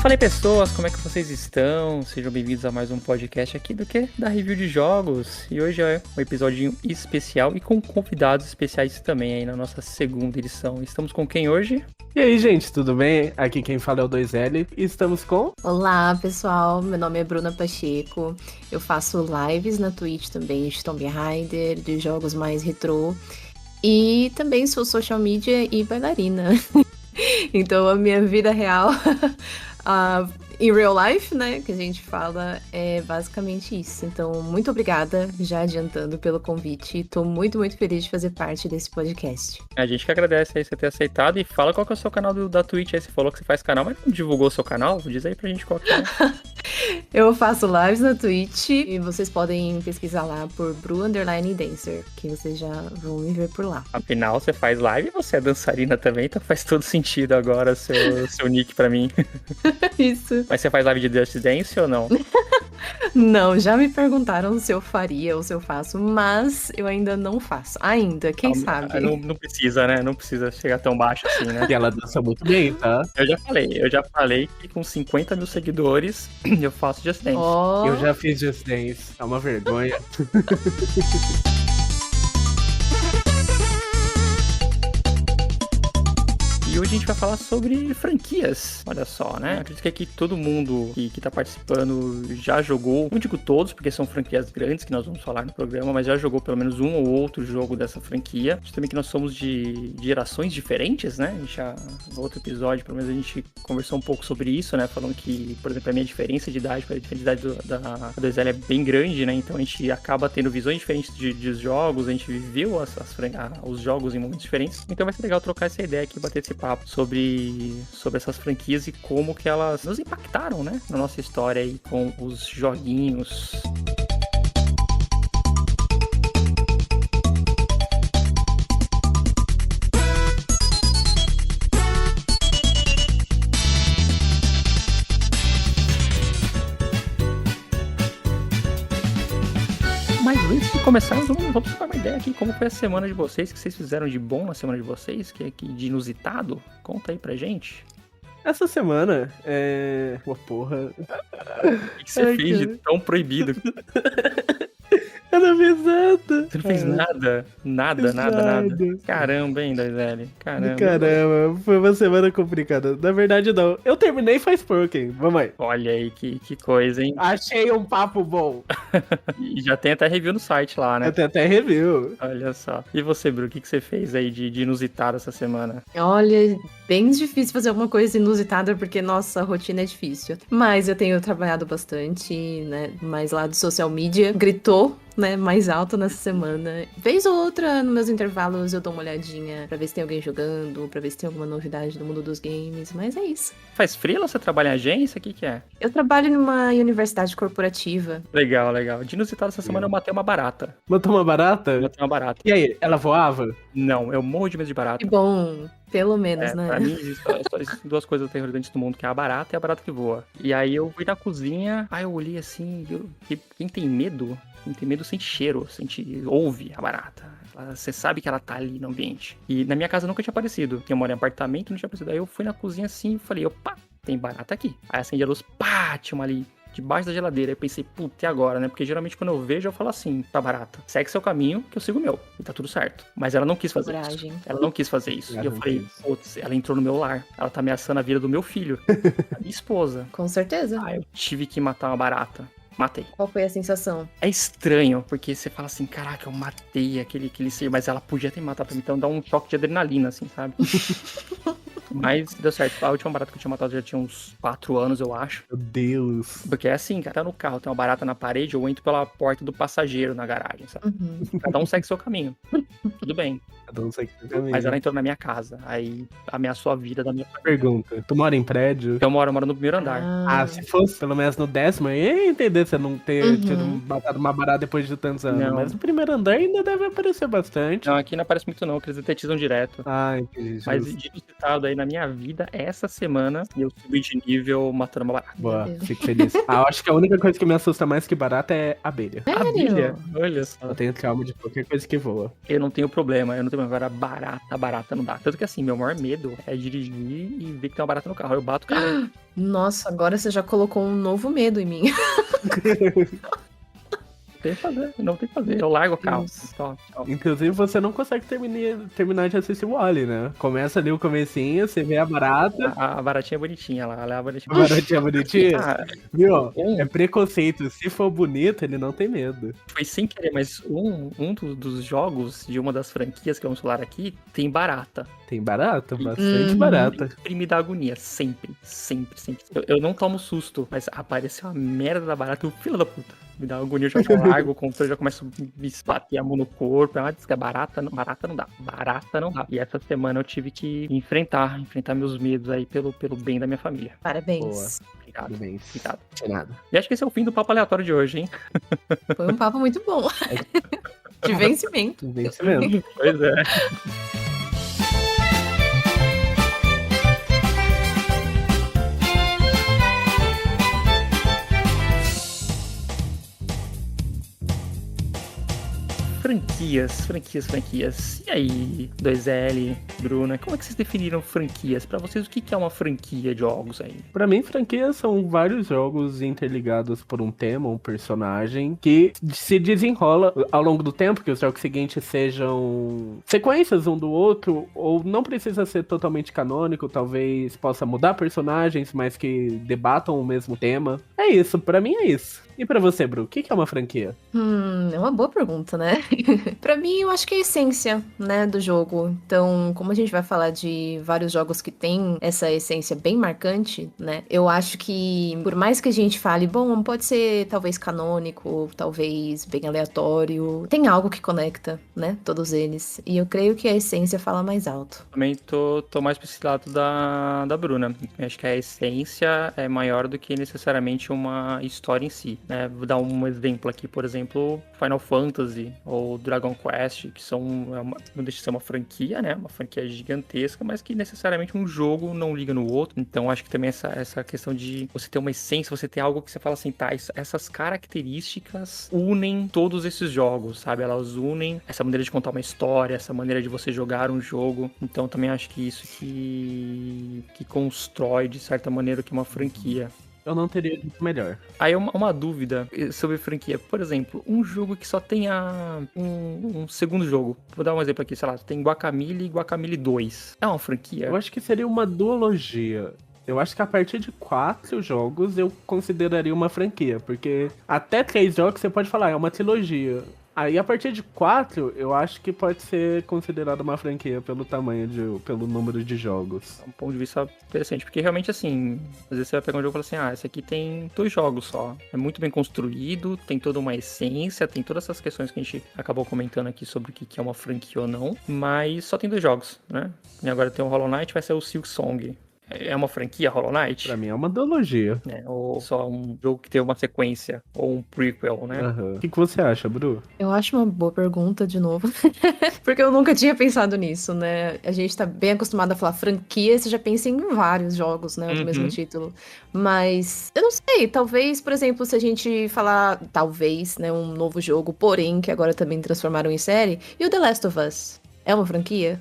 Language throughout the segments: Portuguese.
Fala aí, pessoas, como é que vocês estão? Sejam bem-vindos a mais um podcast aqui da review de jogos. E hoje é um episódio especial e com convidados especiais também aí na nossa segunda edição. Estamos com quem hoje? E aí, gente, tudo bem? Aqui quem fala é o 2L e estamos com... Olá, pessoal, meu nome é Bruna Pacheco, eu faço lives na Twitch também de Tomb Raider, de jogos mais retrô, e também sou social media e bailarina. Então a minha vida real, em real life, né, que a gente fala, é basicamente isso. Então, muito obrigada, já adiantando pelo convite. Tô muito, muito feliz de fazer parte desse podcast. A gente que agradece aí você ter aceitado e fala qual que é o seu canal da Twitch aí. Você falou que você faz canal, mas não divulgou o seu canal? Diz aí pra gente qual que é. Eu faço lives na Twitch e vocês podem pesquisar lá por Bru_Dancer, que vocês já vão me ver por lá. Afinal, você faz live e você é dançarina também, então faz todo sentido agora seu nick pra mim. Isso. Mas você faz live de Just Dance ou não? Não, já me perguntaram se eu faria ou se eu faço, mas eu ainda não faço. Ainda, quem sabe? Não precisa, né? Não precisa chegar tão baixo assim, né? E ela dança muito bem, tá? Eu já falei que com 50 mil seguidores eu faço Just Dance. Oh. Eu já fiz Just Dance, é uma vergonha. E hoje a gente vai falar sobre franquias. Olha só, né? Acredito que aqui todo mundo que tá participando já jogou, não digo todos, porque são franquias grandes que nós vamos falar no programa, mas já jogou pelo menos um ou outro jogo dessa franquia. Justamente que nós somos de gerações diferentes, né? A gente já, no outro episódio, pelo menos a gente conversou um pouco sobre isso, né? Falando que, por exemplo, a minha diferença de idade para a diferença de idade da 2L é bem grande, né? Então a gente acaba tendo visões diferentes de jogos, a gente viveu os jogos em momentos diferentes. Então vai ser legal trocar essa ideia aqui, bater esse papo sobre essas franquias e como que elas nos impactaram, né, na nossa história aí com os joguinhos. Mas antes de começar, vamos trocar uma ideia aqui. Como foi a semana de vocês? O que vocês fizeram de bom na semana de vocês? Que de inusitado? Conta aí pra gente. Essa semana é... Uma porra... O que você fez de tão proibido? Eu não fiz nada. Você não fez nada? Nada. Caramba, hein, 2L? Caramba, foi uma semana complicada. Na verdade, não. Eu terminei Forspoken. Vamos aí. Olha aí, que coisa, hein? Achei um papo bom. E já tem até review no site lá, né? Tem até review. Olha só. E você, Bru, o que você fez aí de inusitado essa semana? Olha, bem difícil fazer alguma coisa inusitada, porque nossa, a rotina é difícil. Mas eu tenho trabalhado bastante, né? Mais lá do social media. Gritou, né, mais alto nessa semana. Vez ou outra, nos meus intervalos, eu dou uma olhadinha pra ver se tem alguém jogando, pra ver se tem alguma novidade do mundo dos games, mas é isso. Faz freela? Você trabalha em agência? O que é? Eu trabalho numa universidade corporativa. Legal. De inusitado essa semana eu matei uma barata. Matou uma barata? Matei uma barata. E aí, ela voava? Não, eu morro de medo de barata. Que bom, pelo menos, né? Pra mim, só existem duas coisas aterrorizantes no mundo, que é a barata e a barata que voa. E aí eu fui na cozinha, aí eu olhei assim, quem tem medo sente cheiro, ouve a barata. Você sabe que ela tá ali no ambiente. E na minha casa nunca tinha aparecido. Eu moro em apartamento, não tinha aparecido. Aí eu fui na cozinha assim e falei, opa, tem barata aqui. Aí acendi a luz, pá, tinha uma ali debaixo da geladeira. Aí pensei, puta, e agora, né? Porque geralmente quando eu vejo, eu falo assim pra barata, segue seu caminho, que eu sigo o meu. E tá tudo certo. Mas ela não quis fazer isso. Ela não quis fazer isso. E eu falei, putz, ela entrou no meu lar. Ela tá ameaçando a vida do meu filho. A minha esposa. Com certeza. Aí eu tive que matar uma barata. Matei. Qual foi a sensação? É estranho, porque você fala assim, caraca, eu matei aquele ser, mas ela podia ter matado pra mim, então dá um choque de adrenalina, assim, sabe? Mas deu certo. A última barata que eu tinha matado já tinha uns 4 anos, eu acho. Meu Deus. Porque é assim, cara, tá no carro, tem uma barata na parede, eu entro pela porta do passageiro na garagem, sabe? Uhum. Cada um segue seu caminho. Tudo bem. Cada um segue seu caminho. Mas ela entrou na minha casa, aí ameaçou a vida da minha família. Pergunta, tu mora em prédio? Eu moro no primeiro andar. Se fosse pelo menos no 10º, eu ia entender você não ter tido matado uma barata depois de tantos anos. Não. Mas no primeiro andar ainda deve aparecer bastante. Não, aqui não aparece muito não, porque eles detetizam direto. Ah, entendi. Mas de inusitado aí na minha vida, essa semana, eu subi de nível matando uma barata. Boa, fico feliz. Eu acho que a única coisa que me assusta mais que barata é abelha. Sério? Abelha? Olha só. Eu tenho trauma de qualquer coisa que voa. Eu não tenho problema, tranquilo. Agora, barata não dá. Tanto que assim, meu maior medo é dirigir e ver que tem uma barata no carro. Eu bato o carro. Nossa, agora você já colocou um novo medo em mim. Não tem que fazer. Eu largo o carro. Deus. Tchau. Inclusive, você não consegue terminar de assistir o Wall-E, né? Começa ali o comecinho, você vê a barata. A baratinha é bonitinha lá. Ela é a A bonitinha. baratinha bonitinha. Ah, Viu? É preconceito. Se for bonito, ele não tem medo. foi sem querer, mas dos jogos de uma das franquias que vamos falar aqui tem barata. Tem barata, bastante barata. Sempre me dá agonia. Sempre. Eu não tomo susto, mas apareceu a merda da barata e o filho da puta. Me dá agonia, eu já largo o controle, já começo a me bater a mão no corpo. Ela diz que é barata não dá. Barata não dá. E essa semana eu tive que enfrentar meus medos aí pelo bem da minha família. Parabéns. Obrigado. Bem, Obrigado. não é nada. E acho que esse é o fim do papo aleatório de hoje, hein? Foi um papo muito bom. De vencimento. Vencimento. Pois é. Franquias. E aí, 2L, Bruna, como é que vocês definiram franquias? Pra vocês, o que é uma franquia de jogos aí? Pra mim, franquias são vários jogos interligados por um tema, um personagem, que se desenrola ao longo do tempo, que os jogos seguintes sejam sequências um do outro, ou não precisa ser totalmente canônico, talvez possa mudar personagens, mas que debatam o mesmo tema. É isso, pra mim é isso. E pra você, Bru, o que é uma franquia? É uma boa pergunta, né? Pra mim, eu acho que é a essência, né, do jogo. Então, como a gente vai falar de vários jogos que têm essa essência bem marcante, né? Eu acho que, por mais que a gente fale, bom, pode ser talvez canônico, talvez bem aleatório, tem algo que conecta, né, todos eles. E eu creio que a essência fala mais alto. Também tô mais pra esse lado da Bruna. Eu acho que a essência é maior do que necessariamente uma história em si. Vou dar um exemplo aqui, por exemplo, Final Fantasy ou Dragon Quest, que não deixa de ser uma franquia, né? Uma franquia gigantesca, mas que necessariamente um jogo não liga no outro. Então, acho que também essa questão de você ter uma essência, você ter algo que você fala assim, tá, essas características unem todos esses jogos, sabe? Elas unem essa maneira de contar uma história, essa maneira de você jogar um jogo. Então, também acho que isso que constrói, de certa maneira, o que é uma franquia. Eu não teria dito melhor. Aí uma dúvida sobre franquia. Por exemplo, um jogo que só tenha um segundo jogo. Vou dar um exemplo aqui, sei lá, tem Guacamelee e Guacamelee 2. É uma franquia? Eu acho que seria uma duologia. Eu acho que a partir de 4 jogos eu consideraria uma franquia, porque até 3 jogos você pode falar, é uma trilogia. Aí a partir de 4, eu acho que pode ser considerada uma franquia pelo tamanho, pelo número de jogos. É um ponto de vista interessante, porque realmente assim, às vezes você vai pegar um jogo e falar assim, esse aqui tem 2 jogos só. É muito bem construído, tem toda uma essência, tem todas essas questões que a gente acabou comentando aqui sobre o que é uma franquia ou não, mas só tem 2 jogos, né? E agora tem o Hollow Knight, vai ser o Silk Song. É uma franquia Hollow Knight? Pra mim é uma duologia. Ou só um jogo que tem uma sequência, ou um prequel, né? Uhum. O que você acha, Bru? Eu acho uma boa pergunta, de novo. Porque eu nunca tinha pensado nisso, né? A gente tá bem acostumado a falar franquia, você já pensa em vários jogos, né? Do mesmo título. Mas, eu não sei, talvez, por exemplo, se a gente falar, talvez, né? Um novo jogo, porém, que agora também transformaram em série. E o The Last of Us? É uma franquia?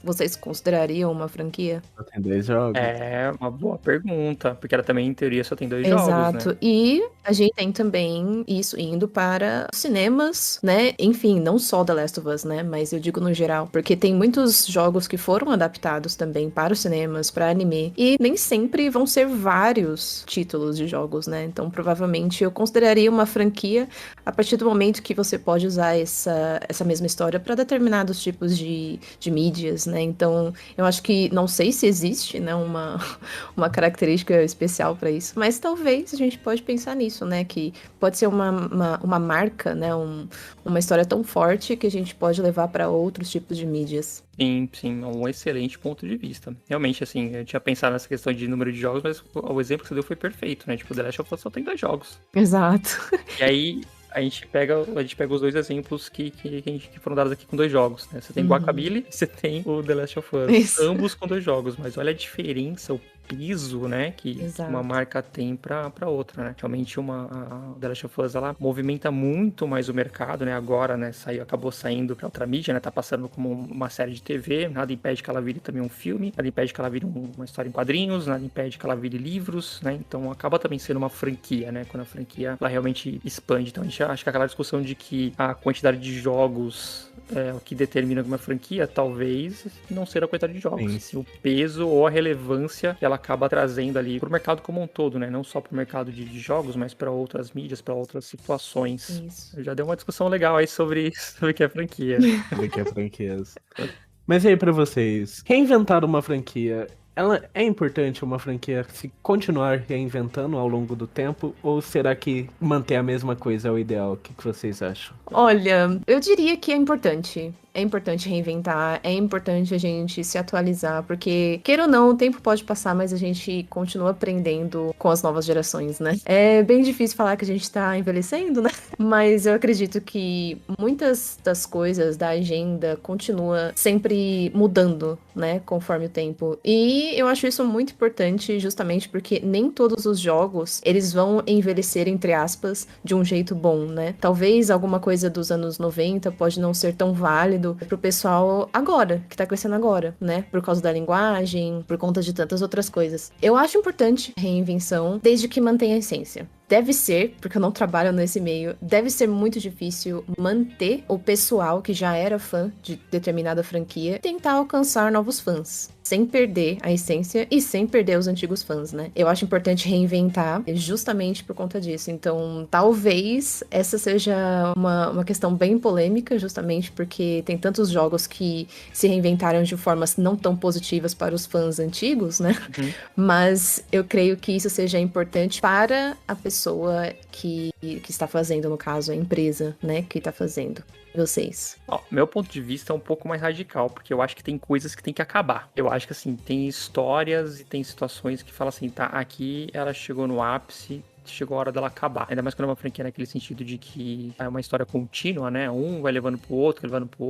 Vocês considerariam uma franquia? Só tem 2 jogos. É uma boa pergunta, porque ela também, em teoria, só tem 2 jogos, Exato. né? E a gente tem também isso indo para cinemas, né? Enfim, não só The Last of Us, né? Mas eu digo no geral, porque tem muitos jogos que foram adaptados também para os cinemas, para anime, e nem sempre vão ser vários títulos de jogos, né? Então, provavelmente, eu consideraria uma franquia a partir do momento que você pode usar essa mesma história para determinados tipos de mídia, né? Então, eu acho que não sei se existe, né, uma característica especial para isso, mas talvez a gente pode pensar nisso, né? Que pode ser uma marca, né? Uma história tão forte que a gente pode levar para outros tipos de mídias. Sim, é um excelente ponto de vista. Realmente, assim, eu tinha pensado nessa questão de número de jogos, mas o exemplo que você deu foi perfeito, né? Tipo, The Last of Us só tem 2 jogos. Exato. E aí, a gente pega os 2 exemplos que foram dados aqui com 2 jogos, né? Você tem Guacamelee e você tem o The Last of Us. Isso. Ambos com 2 jogos, mas olha a diferença, o peso, né, que Exato. uma marca tem pra outra, né? Realmente a The Last of Us, ela movimenta muito mais o mercado, né? Agora, né, acabou saindo pra outra mídia, né? Tá passando como uma série de TV, nada impede que ela vire também um filme, nada impede que ela vire uma história em quadrinhos, nada impede que ela vire livros, né? Então acaba também sendo uma franquia, né? Quando a franquia, ela realmente expande. Então a gente acha que aquela discussão de que a quantidade de jogos é o que determina uma franquia, talvez não seja a quantidade de jogos, sim o peso ou a relevância que ela acaba trazendo ali pro mercado como um todo, né? Não só pro mercado de jogos, mas para outras mídias, para outras situações. Isso. Já deu uma discussão legal aí sobre o que é franquia. Sobre o que é franquias. Mas e aí, pra vocês, reinventar uma franquia, ela é importante uma franquia se continuar reinventando ao longo do tempo? Ou será que manter a mesma coisa é o ideal? O que vocês acham? Olha, eu diria que é importante. É importante reinventar, é importante a gente se atualizar, porque, queira ou não, o tempo pode passar, mas a gente continua aprendendo com as novas gerações, né? É bem difícil falar que a gente tá envelhecendo, né? Mas eu acredito que muitas das coisas da agenda continua sempre mudando, né? Conforme o tempo. E eu acho isso muito importante, justamente porque nem todos os jogos, eles vão envelhecer, entre aspas, de um jeito bom, né? Talvez alguma coisa dos anos 90 pode não ser tão válido pro pessoal agora, que tá crescendo agora, né? Por causa da linguagem, por conta de tantas outras coisas. Eu acho importante reinvenção, desde que mantenha a essência. Deve ser, porque eu não trabalho nesse meio, deve ser muito difícil manter o pessoal que já era fã de determinada franquia e tentar alcançar novos fãs, sem perder a essência e sem perder os antigos fãs, né? Eu acho importante reinventar justamente por conta disso. Então, talvez essa seja uma questão bem polêmica, justamente porque tem tantos jogos que se reinventaram de formas não tão positivas para os fãs antigos, né? Uhum. Mas eu creio que isso seja importante para a pessoa que está fazendo, no caso, a empresa, né, que está fazendo. Vocês. Ó, meu ponto de vista é um pouco mais radical, porque eu acho que tem coisas que tem que acabar. Eu acho que, assim, tem histórias e tem situações que falam assim, tá, aqui ela chegou no ápice, chegou a hora dela acabar. Ainda mais quando é uma franquia naquele sentido de que é uma história contínua, né? Um vai levando pro outro,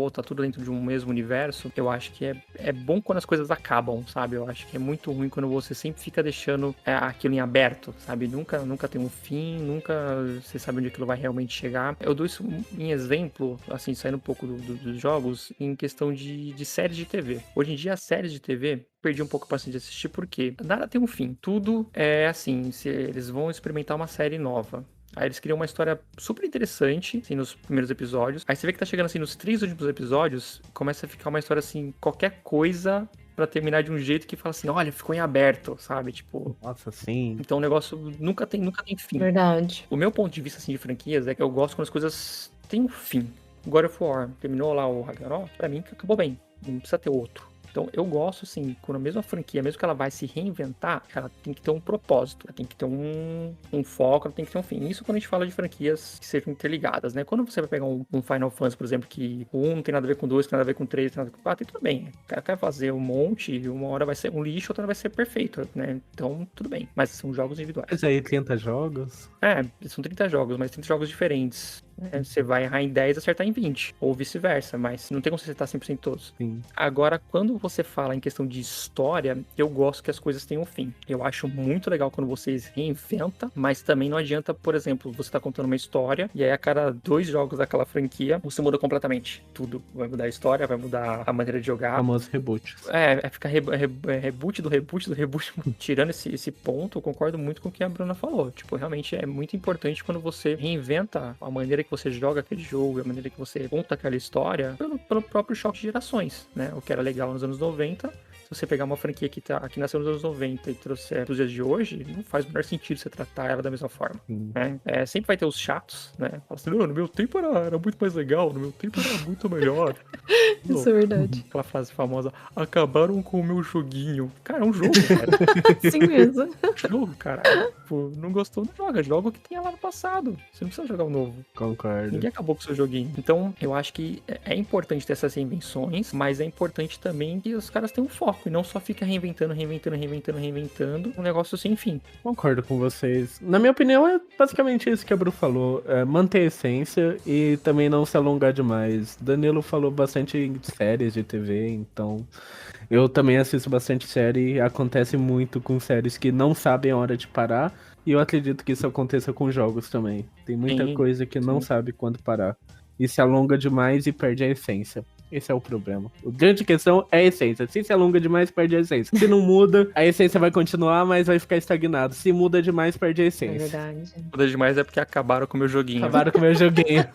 tá tudo dentro de um mesmo universo. Eu acho que é bom quando as coisas acabam, sabe? Eu acho que é muito ruim quando você sempre fica deixando aquilo em aberto, sabe? Nunca tem um fim, nunca você sabe onde aquilo vai realmente chegar. Eu dou isso em exemplo, assim, saindo um pouco dos jogos, em questão de séries de TV. Hoje em dia, as séries de TV perdi um pouco a paciência de assistir, porque nada tem um fim. Tudo é assim, se eles vão experimentar uma série nova. Aí eles criam uma história super interessante, assim, nos primeiros episódios. Aí você vê que tá chegando, assim, nos 3 últimos episódios, começa a ficar uma história, assim, qualquer coisa pra terminar de um jeito que fala assim, olha, ficou em aberto, sabe? Tipo... Nossa, sim. Então o negócio nunca tem fim. Verdade. O meu ponto de vista, assim, de franquias é que eu gosto quando as coisas têm um fim. God of War terminou lá o Ragnarok, pra mim acabou bem. Não precisa ter outro. Então, eu gosto, assim, quando a mesma franquia, mesmo que ela vai se reinventar, ela tem que ter um propósito, ela tem que ter um foco, ela tem que ter um fim. Isso quando a gente fala de franquias que sejam interligadas, né? Quando você vai pegar um Final Fantasy, por exemplo, que o 1 não tem nada a ver com o 2, não tem nada a ver com o 3, não tem nada a ver com o 4, e tudo bem. O cara quer fazer um monte, e uma hora vai ser um lixo, outra hora vai ser perfeito, né? Então, tudo bem. Mas são jogos individuais. Mas aí 30 jogos? São 30 jogos, mas 30 jogos diferentes. Você vai errar em 10 e acertar em 20, ou vice-versa, mas não tem como você acertar 100% todos. Sim. Agora, quando você fala em questão de história, eu gosto que as coisas tenham fim. Eu acho muito legal quando vocês reinventam, mas também não adianta, por exemplo, você tá contando uma história, e aí a cada 2 jogos daquela franquia, você muda completamente tudo. Vai mudar a história, vai mudar a maneira de jogar. Famosos reboots. Ficar reboot do reboot. Tirando esse ponto, eu concordo muito com o que a Bruna falou. Tipo, realmente é muito importante quando você reinventa a maneira que você joga aquele jogo, a maneira que você conta aquela história, pelo próprio choque de gerações, né? O que era legal nos anos 90, se você pegar uma franquia que nasceu nos anos 90 e trouxer pros dias de hoje, não faz o menor sentido você tratar ela da mesma forma, né? Sempre vai ter os chatos, né? Fala assim, no meu tempo era muito mais legal, no meu tempo era muito melhor. Isso é verdade. Aquela frase famosa, acabaram com o meu joguinho. Cara, é um jogo, cara. Sim mesmo. Jogo, cara. Tipo, não gostou, não joga. Joga o que tinha lá no passado. Você não precisa jogar o novo. Concordo. Ninguém acabou com o seu joguinho. Então, eu acho que é importante ter essas reinvenções, mas é importante também que os caras tenham um foco. foco e não só fica reinventando, um negócio sem fim. Concordo com vocês. Na minha opinião, é basicamente isso que a Bru falou. Manter a essência e também não se alongar demais. Danilo falou bastante em séries de TV, então eu também assisto bastante série. Acontece muito com séries que não sabem a hora de parar. E eu acredito que isso aconteça com jogos também. Tem muita coisa que não sabe quando parar. E se alonga demais e perde a essência. Esse é o problema. A grande questão é a essência. Se alonga demais, perde a essência. Se não muda, a essência vai continuar, mas vai ficar estagnado. Se muda demais, perde a essência. É verdade. Muda demais é porque acabaram com o meu joguinho. Acabaram com o meu joguinho.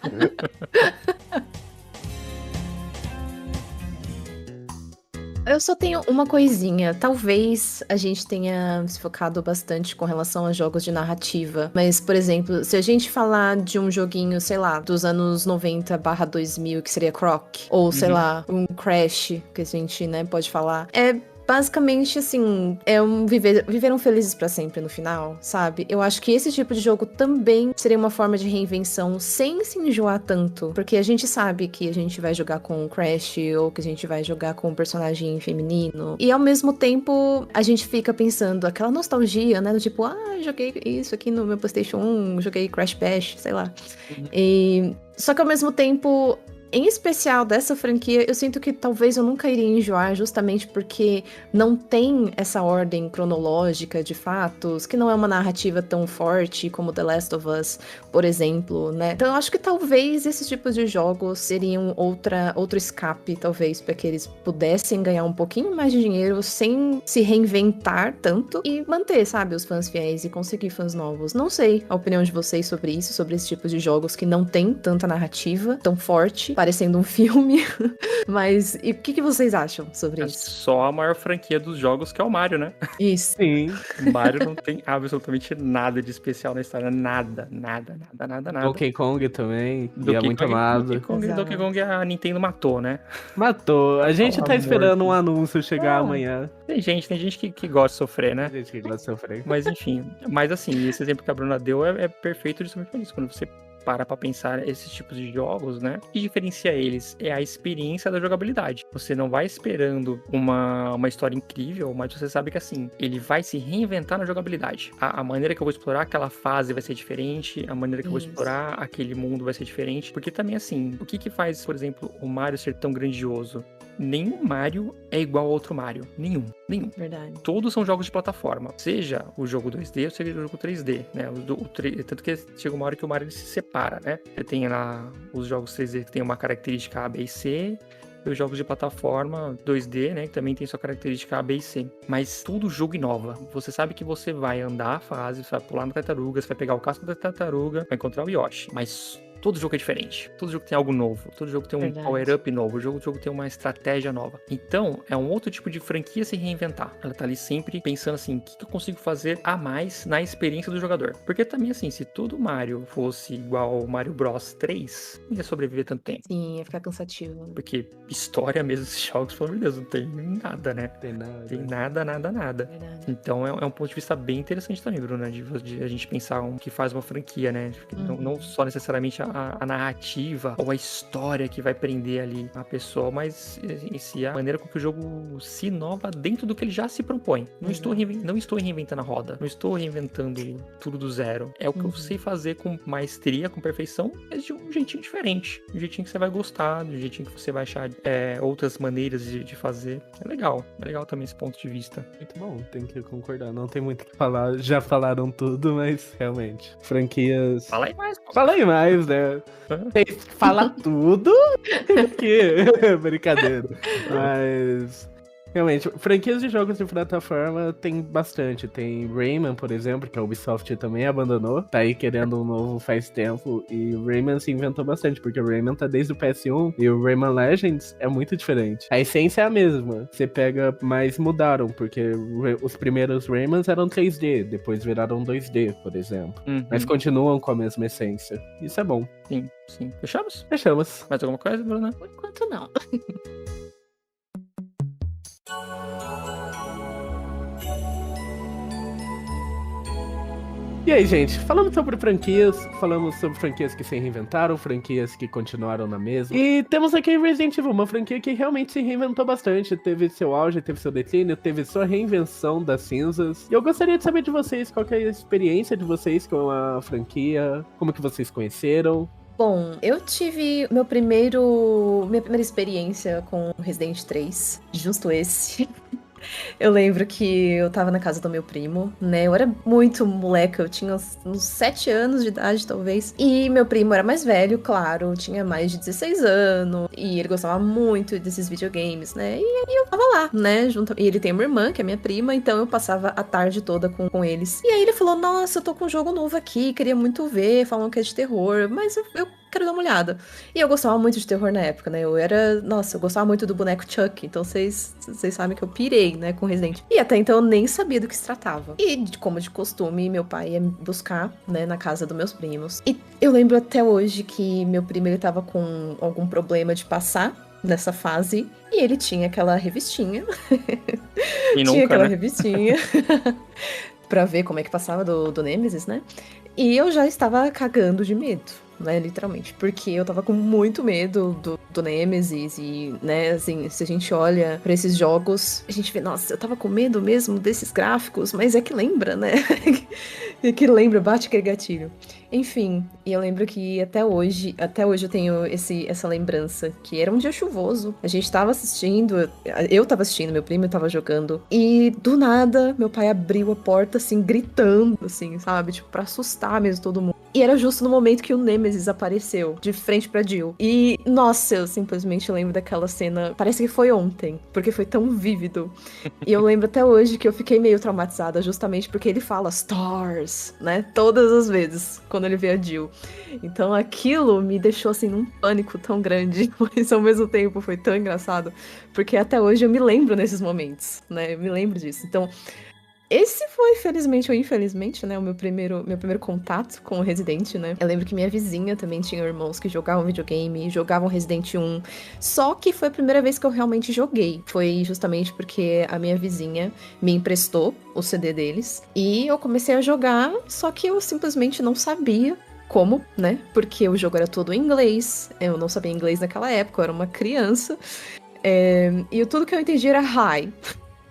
Eu só tenho uma coisinha. Talvez a gente tenha se focado bastante com relação a jogos de narrativa. Mas, por exemplo, se a gente falar de um joguinho, sei lá, dos anos 90/2000, que seria Croc, ou, sei lá, um Crash, que a gente, né, pode falar. Basicamente, assim, viveram felizes pra sempre no final, sabe? Eu acho que esse tipo de jogo também seria uma forma de reinvenção sem se enjoar tanto. Porque a gente sabe que a gente vai jogar com o Crash ou que a gente vai jogar com um personagem feminino. E ao mesmo tempo, a gente fica pensando aquela nostalgia, né? Do tipo, joguei isso aqui no meu PlayStation 1, joguei Crash Bash, sei lá. Só que ao mesmo tempo, em especial dessa franquia, eu sinto que talvez eu nunca iria enjoar justamente porque não tem essa ordem cronológica de fatos, que não é uma narrativa tão forte como The Last of Us, por exemplo, né? Então eu acho que talvez esses tipos de jogos seriam outro escape, talvez, para que eles pudessem ganhar um pouquinho mais de dinheiro sem se reinventar tanto e manter, sabe, os fãs fiéis e conseguir fãs novos. Não sei a opinião de vocês sobre isso, sobre esse tipo de jogos que não tem tanta narrativa tão forte, parecendo um filme. Mas e o que vocês acham sobre isso? Só a maior franquia dos jogos, que é o Mario, né? Isso. Sim. Mario não tem absolutamente nada de especial na história. Nada. Donkey Kong também, e é muito amado. Donkey Kong a Nintendo matou, né? Matou. A gente tá esperando morto. um anúncio chegar amanhã. Tem gente que gosta de sofrer, né? Tem gente que gosta de sofrer. Mas enfim. Mas assim, esse exemplo que a Bruna deu é perfeito justamente por isso. Quando você para pra pensar esses tipos de jogos, né? O que diferencia eles é a experiência da jogabilidade. Você não vai esperando uma história incrível, mas você sabe que assim, ele vai se reinventar na jogabilidade. A maneira que eu vou explorar aquela fase vai ser diferente, a maneira que eu vou explorar aquele mundo vai ser diferente, porque também assim, o que faz, por exemplo, o Mario ser tão grandioso? Nenhum Mario é igual ao outro Mario. Nenhum. Verdade. Todos são jogos de plataforma. Seja o jogo 2D ou seja o jogo 3D, né? Tanto que chega uma hora que o Mario ele se separa, né? Você tem lá os jogos 3D que tem uma característica A, B e C. E os jogos de plataforma 2D, né? Que também tem sua característica A, B e C. Mas tudo jogo inova. Você sabe que você vai andar a fase, você vai pular na tartaruga, você vai pegar o casco da tartaruga, vai encontrar o Yoshi. Mas todo jogo é diferente. Todo jogo tem algo novo. Todo jogo tem um power-up novo. O jogo tem uma estratégia nova. Então, é um outro tipo de franquia se reinventar. Ela tá ali sempre pensando assim, o que eu consigo fazer a mais na experiência do jogador? Porque também, assim, se todo Mario fosse igual ao Mario Bros 3, não ia sobreviver tanto tempo. Sim, ia ficar cansativo. Porque história mesmo desses jogos, pelo amor de Deus, não tem nada, né? Tem nada. Tem nada. Verdade. Então, é um ponto de vista bem interessante também, Bruna, de a gente pensar o que faz uma franquia, né? Não só necessariamente a narrativa ou a história que vai prender ali a pessoa, mas em si a maneira com que o jogo se inova dentro do que ele já se propõe. Não estou reinventando a roda, não estou reinventando tudo do zero. É o que eu sei fazer com maestria, com perfeição, mas de um jeitinho diferente. Um jeitinho que você vai gostar, de um jeitinho que você vai achar outras maneiras de fazer. É legal também esse ponto de vista. Muito bom, tem que concordar. Não tem muito o que falar, já falaram tudo, mas realmente, franquias... Fala aí mais, pô. Fala aí mais, né? Tem que falar tudo, que brincadeira. Mas... realmente, franquias de jogos de plataforma tem bastante. Tem Rayman, por exemplo, que a Ubisoft também abandonou. Tá aí querendo um novo faz tempo. E o Rayman se inventou bastante, porque o Rayman tá desde o PS1 e o Rayman Legends é muito diferente. A essência é a mesma. Você pega, mas mudaram, porque os primeiros Raymans eram 3D, depois viraram 2D, por exemplo. Mas continuam com a mesma essência. Isso é bom. Sim. Fechamos? Fechamos. Mais alguma coisa, Bruna? Por enquanto, não. E aí, gente, falamos sobre franquias que se reinventaram, franquias que continuaram na mesma. E temos aqui Resident Evil, uma franquia que realmente se reinventou bastante. Teve seu auge, teve seu declínio, teve sua reinvenção das cinzas. E eu gostaria de saber de vocês, qual que é a experiência de vocês com a franquia, como que vocês conheceram. Bom, eu tive minha primeira experiência com Resident 3, justo esse. Eu lembro que eu tava na casa do meu primo, né? Eu era muito moleca, eu tinha uns 7 anos de idade, talvez. E meu primo era mais velho, claro, tinha mais de 16 anos. E ele gostava muito desses videogames, né? E eu tava lá, né? E ele tem uma irmã, que é minha prima, então eu passava a tarde toda com eles. E aí ele falou: Nossa, eu tô com um jogo novo aqui, queria muito ver, falam que é de terror, mas eu quero dar uma olhada. E eu gostava muito de terror na época, né? Eu gostava muito do boneco Chuck, então vocês sabem que eu pirei, né, com Resident. E até então eu nem sabia do que se tratava. E, como de costume, meu pai ia me buscar, né, na casa dos meus primos. E eu lembro até hoje que meu primo, ele tava com algum problema de passar nessa fase, e ele tinha aquela revistinha. Tinha aquela revistinha pra ver como é que passava do Nemesis, né? E eu já estava cagando de medo, né, literalmente, porque eu tava com muito medo do Nemesis e, né, assim, se a gente olha pra esses jogos, a gente vê, nossa, eu tava com medo mesmo desses gráficos, mas é que lembra, né, é que lembra, bate aquele gatilho. Enfim, e eu lembro que até hoje eu tenho essa lembrança, que era um dia chuvoso, a gente tava assistindo, eu tava assistindo, meu primo tava jogando, e do nada, meu pai abriu a porta, assim, gritando, assim, sabe, tipo, pra assustar mesmo todo mundo. E era justo no momento que o Nemesis apareceu, de frente pra Jill. E, nossa, eu simplesmente lembro daquela cena, parece que foi ontem, porque foi tão vívido. E eu lembro até hoje que eu fiquei meio traumatizada, justamente porque ele fala Stars, né, todas as vezes, quando ele vê a Jill. Então aquilo me deixou, assim, num pânico tão grande, mas ao mesmo tempo foi tão engraçado, porque até hoje eu me lembro nesses momentos, né, eu me lembro disso. Então, esse foi, felizmente ou infelizmente, né, o meu primeiro contato com o Resident, né? Eu lembro que minha vizinha também tinha irmãos que jogavam videogame, jogavam Resident 1. Só que foi a primeira vez que eu realmente joguei. Foi justamente porque a minha vizinha me emprestou o CD deles. E eu comecei a jogar, só que eu simplesmente não sabia como, né? Porque o jogo era todo em inglês. Eu não sabia inglês naquela época, eu era uma criança. E tudo que eu entendi era hi.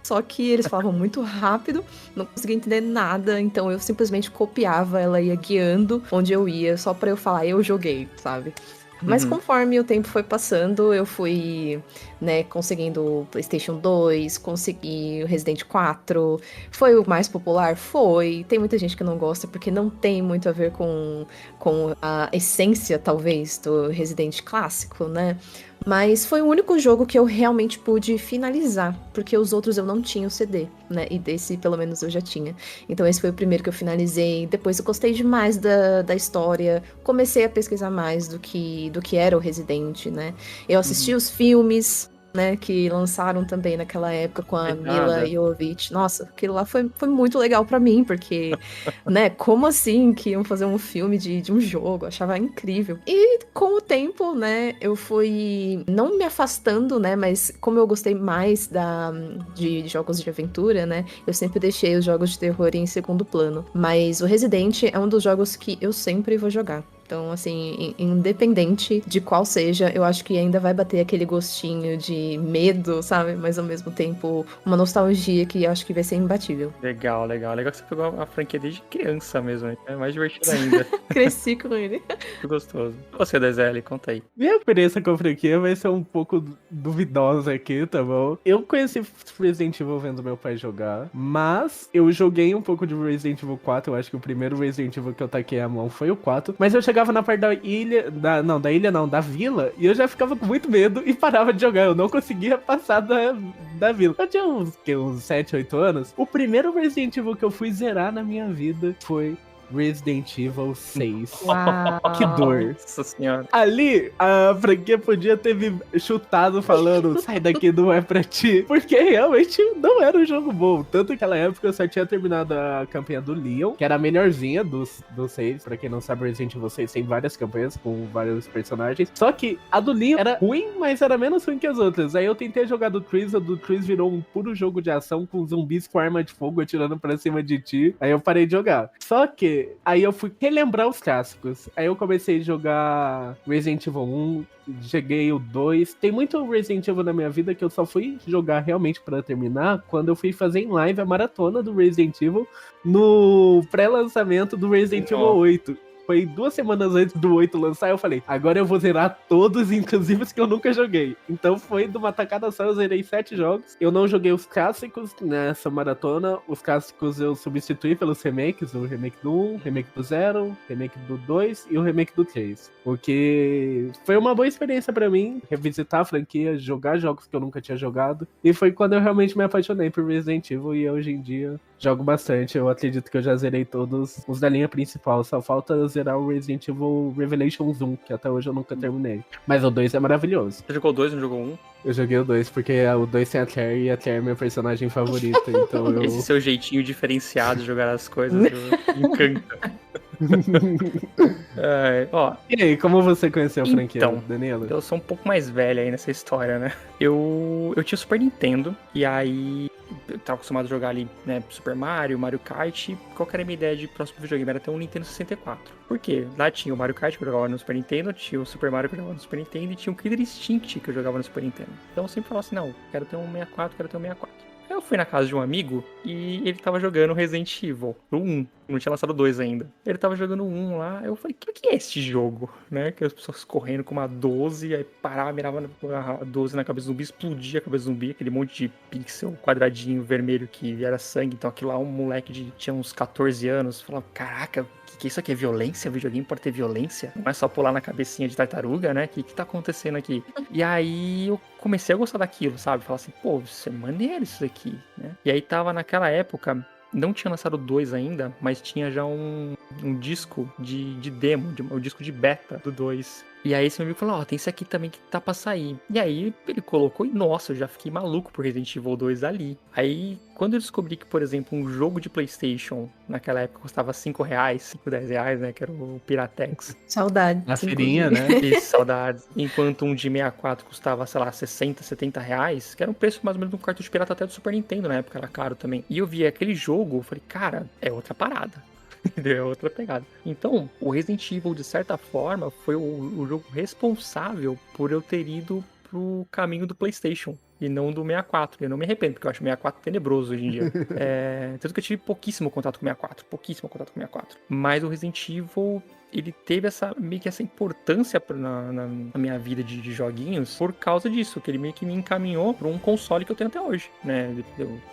Só que eles falavam muito rápido, não conseguia entender nada, então eu simplesmente copiava, ela ia guiando onde eu ia, só pra eu falar, eu joguei, sabe? Mas conforme o tempo foi passando, eu fui, né, conseguindo o PlayStation 2, consegui o Resident 4. Foi o mais popular? Foi. Tem muita gente que não gosta porque não tem muito a ver com a essência, talvez, do Resident clássico, né? Mas foi o único jogo que eu realmente pude finalizar, porque os outros eu não tinha o CD, né? E desse, pelo menos, eu já tinha. Então esse foi o primeiro que eu finalizei. Depois eu gostei demais da história. Comecei a pesquisar mais do que era o Resident, né? Eu assisti os filmes, né, que lançaram também naquela época com a Mila Jovovich. Nossa, aquilo lá foi muito legal pra mim, porque, né, como assim que iam fazer um filme de um jogo? Eu achava incrível. E com o tempo, né, eu fui não me afastando, né, mas como eu gostei mais de jogos de aventura, né, eu sempre deixei os jogos de terror em segundo plano. Mas o Resident é um dos jogos que eu sempre vou jogar. Então, assim, independente de qual seja, eu acho que ainda vai bater aquele gostinho de medo, sabe? Mas ao mesmo tempo, uma nostalgia que eu acho que vai ser imbatível. Legal, legal. Legal que você pegou a franquia desde criança mesmo, né? É mais divertido ainda. Cresci com ele. Muito gostoso. Você, DZL, conta aí. Minha experiência com a franquia vai ser um pouco duvidosa aqui, tá bom? Eu conheci Resident Evil vendo meu pai jogar, mas eu joguei um pouco de Resident Evil 4, eu acho que o primeiro Resident Evil que eu taquei a mão foi o 4, mas eu chegava na parte da vila, e eu já ficava com muito medo e parava de jogar, eu não conseguia passar da vila. Eu tinha uns 7, 8 anos, o primeiro Resident Evil que eu fui zerar na minha vida foi Resident Evil 6. Uau. Que dor. Nossa senhora. Ali, a franquia podia ter me chutado falando, sai daqui, não é pra ti. Porque realmente não era um jogo bom. Tanto que naquela época eu só tinha terminado a campanha do Leon, que era a melhorzinha dos 6. Pra quem não sabe, Resident Evil 6 tem várias campanhas com vários personagens. Só que a do Leon era ruim, mas era menos ruim que as outras. Aí eu tentei jogar do Chris, a do Chris virou um puro jogo de ação com zumbis com arma de fogo atirando pra cima de ti. Aí eu parei de jogar. Só que aí eu fui relembrar os clássicos. Aí eu comecei a jogar Resident Evil 1, joguei o 2. Tem muito Resident Evil na minha vida que eu só fui jogar realmente pra terminar quando eu fui fazer em live a maratona do Resident Evil no pré-lançamento do Resident Evil 8. Foi 2 semanas antes do 8 lançar, eu falei, agora eu vou zerar todos, inclusive os que eu nunca joguei. Então foi de uma tacada só, eu zerei 7 jogos. Eu não joguei os clássicos nessa maratona. Os clássicos eu substituí pelos remakes, o remake do 1, remake do 0, remake do 2 e o remake do 3. Porque foi uma boa experiência pra mim, revisitar a franquia, jogar jogos que eu nunca tinha jogado. E foi quando eu realmente me apaixonei por Resident Evil e hoje em dia jogo bastante. Eu acredito que eu já zerei todos os da linha principal, só falta zerar o Resident Evil Revelations 1, que até hoje eu nunca terminei. Mas o 2 é maravilhoso. Você jogou o 2, não jogou o 1? Eu joguei o 2 porque o 2 tem a Claire e a Claire é minha personagem favorita, então eu... Esse seu jeitinho diferenciado de jogar as coisas me encanta. Ó, E aí, como você conheceu a franquia, então, Danilo? eu sou um pouco mais velho aí nessa história, né? Eu tinha o Super Nintendo, e aí eu tava acostumado a jogar ali, né, Super Mario, Mario Kart, e qual que era a minha ideia de próximo videogame? Era ter um Nintendo 64. Por quê? Lá tinha o Mario Kart que eu jogava no Super Nintendo, tinha o Super Mario que eu jogava no Super Nintendo, e tinha o Killer Instinct que eu jogava no Super Nintendo. Então eu sempre falava assim, não, quero ter um 64, quero ter um 64. Aí eu fui na casa de um amigo e ele tava jogando Resident Evil, o 1, não tinha lançado o 2 ainda. Ele tava jogando o 1 lá, eu falei, o que é este jogo? Né? Que as pessoas correndo com uma 12, aí parava, mirava a 12 na cabeça do zumbi, explodia a cabeça do zumbi, aquele monte de pixel quadradinho vermelho que era sangue. Então aquilo lá, um moleque tinha uns 14 anos, falava, caraca, que isso aqui é violência? O videogame pode ter violência? Não é só pular na cabecinha de tartaruga, né? O que tá acontecendo aqui? E aí eu comecei a gostar daquilo, sabe? Falar assim, pô, isso é maneiro isso aqui, né? E aí tava naquela época, não tinha lançado o 2 ainda, mas tinha já um disco de demo, um disco de beta do 2. E aí esse meu amigo falou, ó, tem esse aqui também que tá pra sair. E aí ele colocou, e nossa, eu já fiquei maluco por Resident Evil 2 ali. Aí, quando eu descobri que, por exemplo, um jogo de PlayStation, naquela época, custava R$5, 5, R$10, né, que era o Piratex. Saudade. Na feirinha, né? Isso, saudades. Enquanto um de 64 custava, sei lá, 60, R$70, que era um preço mais ou menos de um cartucho pirata até do Super Nintendo, na época era caro também. E eu vi aquele jogo, eu falei, cara, é outra parada. É outra pegada. Então, o Resident Evil, de certa forma, foi o jogo responsável por eu ter ido pro caminho do PlayStation e não do 64. Eu não me arrependo, porque eu acho o 64 tenebroso hoje em dia. Tanto que eu tive pouquíssimo contato com o 64. Mas o Resident Evil, ele teve meio que essa importância na minha vida de joguinhos por causa disso, que ele meio que me encaminhou para um console que eu tenho até hoje, né?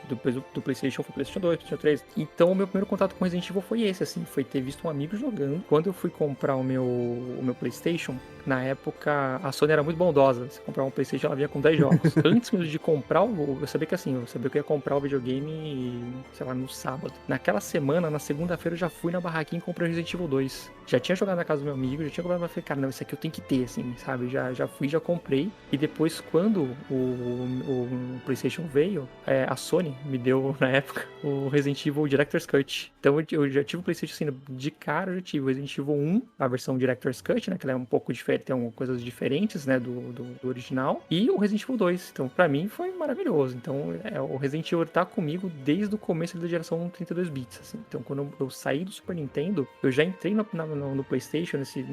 Depois do PlayStation, foi PlayStation 2, PlayStation 3. Então, o meu primeiro contato com Resident Evil foi esse, assim, foi ter visto um amigo jogando. Quando eu fui comprar o meu PlayStation, na época, a Sony era muito bondosa. Você comprava um PlayStation, ela vinha com 10 jogos. Antes mesmo de comprar, eu sabia que assim, eu sabia que eu ia comprar o videogame, sei lá, no sábado. Naquela semana, na segunda-feira, eu já fui na barraquinha e comprei o Resident Evil 2. Já tinha jogado na casa do meu amigo, já tinha comprado, mas falei, cara, não, isso aqui eu tenho que ter, assim, sabe? Já fui, já comprei. E depois, quando o PlayStation veio, a Sony me deu, na época, o Resident Evil Director's Cut. Então, eu já tive o PlayStation, assim, de cara, eu já tive o Resident Evil 1, a versão Director's Cut, né? Que ela é um pouco diferente, tem algumas coisas diferentes, né? Do original. E o Resident Evil 2. Então, pra mim, foi maravilhoso. Então, o Resident Evil tá comigo desde o começo da geração 32 bits, assim. Então, quando eu saí do Super Nintendo, eu já entrei no PlayStation, nesse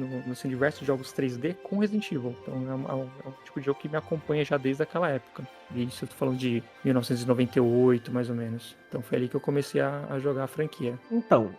universo de jogos 3D com Resident Evil. Então, é um tipo de jogo que me acompanha já desde aquela época. E isso eu tô falando de 1998, mais ou menos. Então foi ali que eu comecei a jogar a franquia. Então,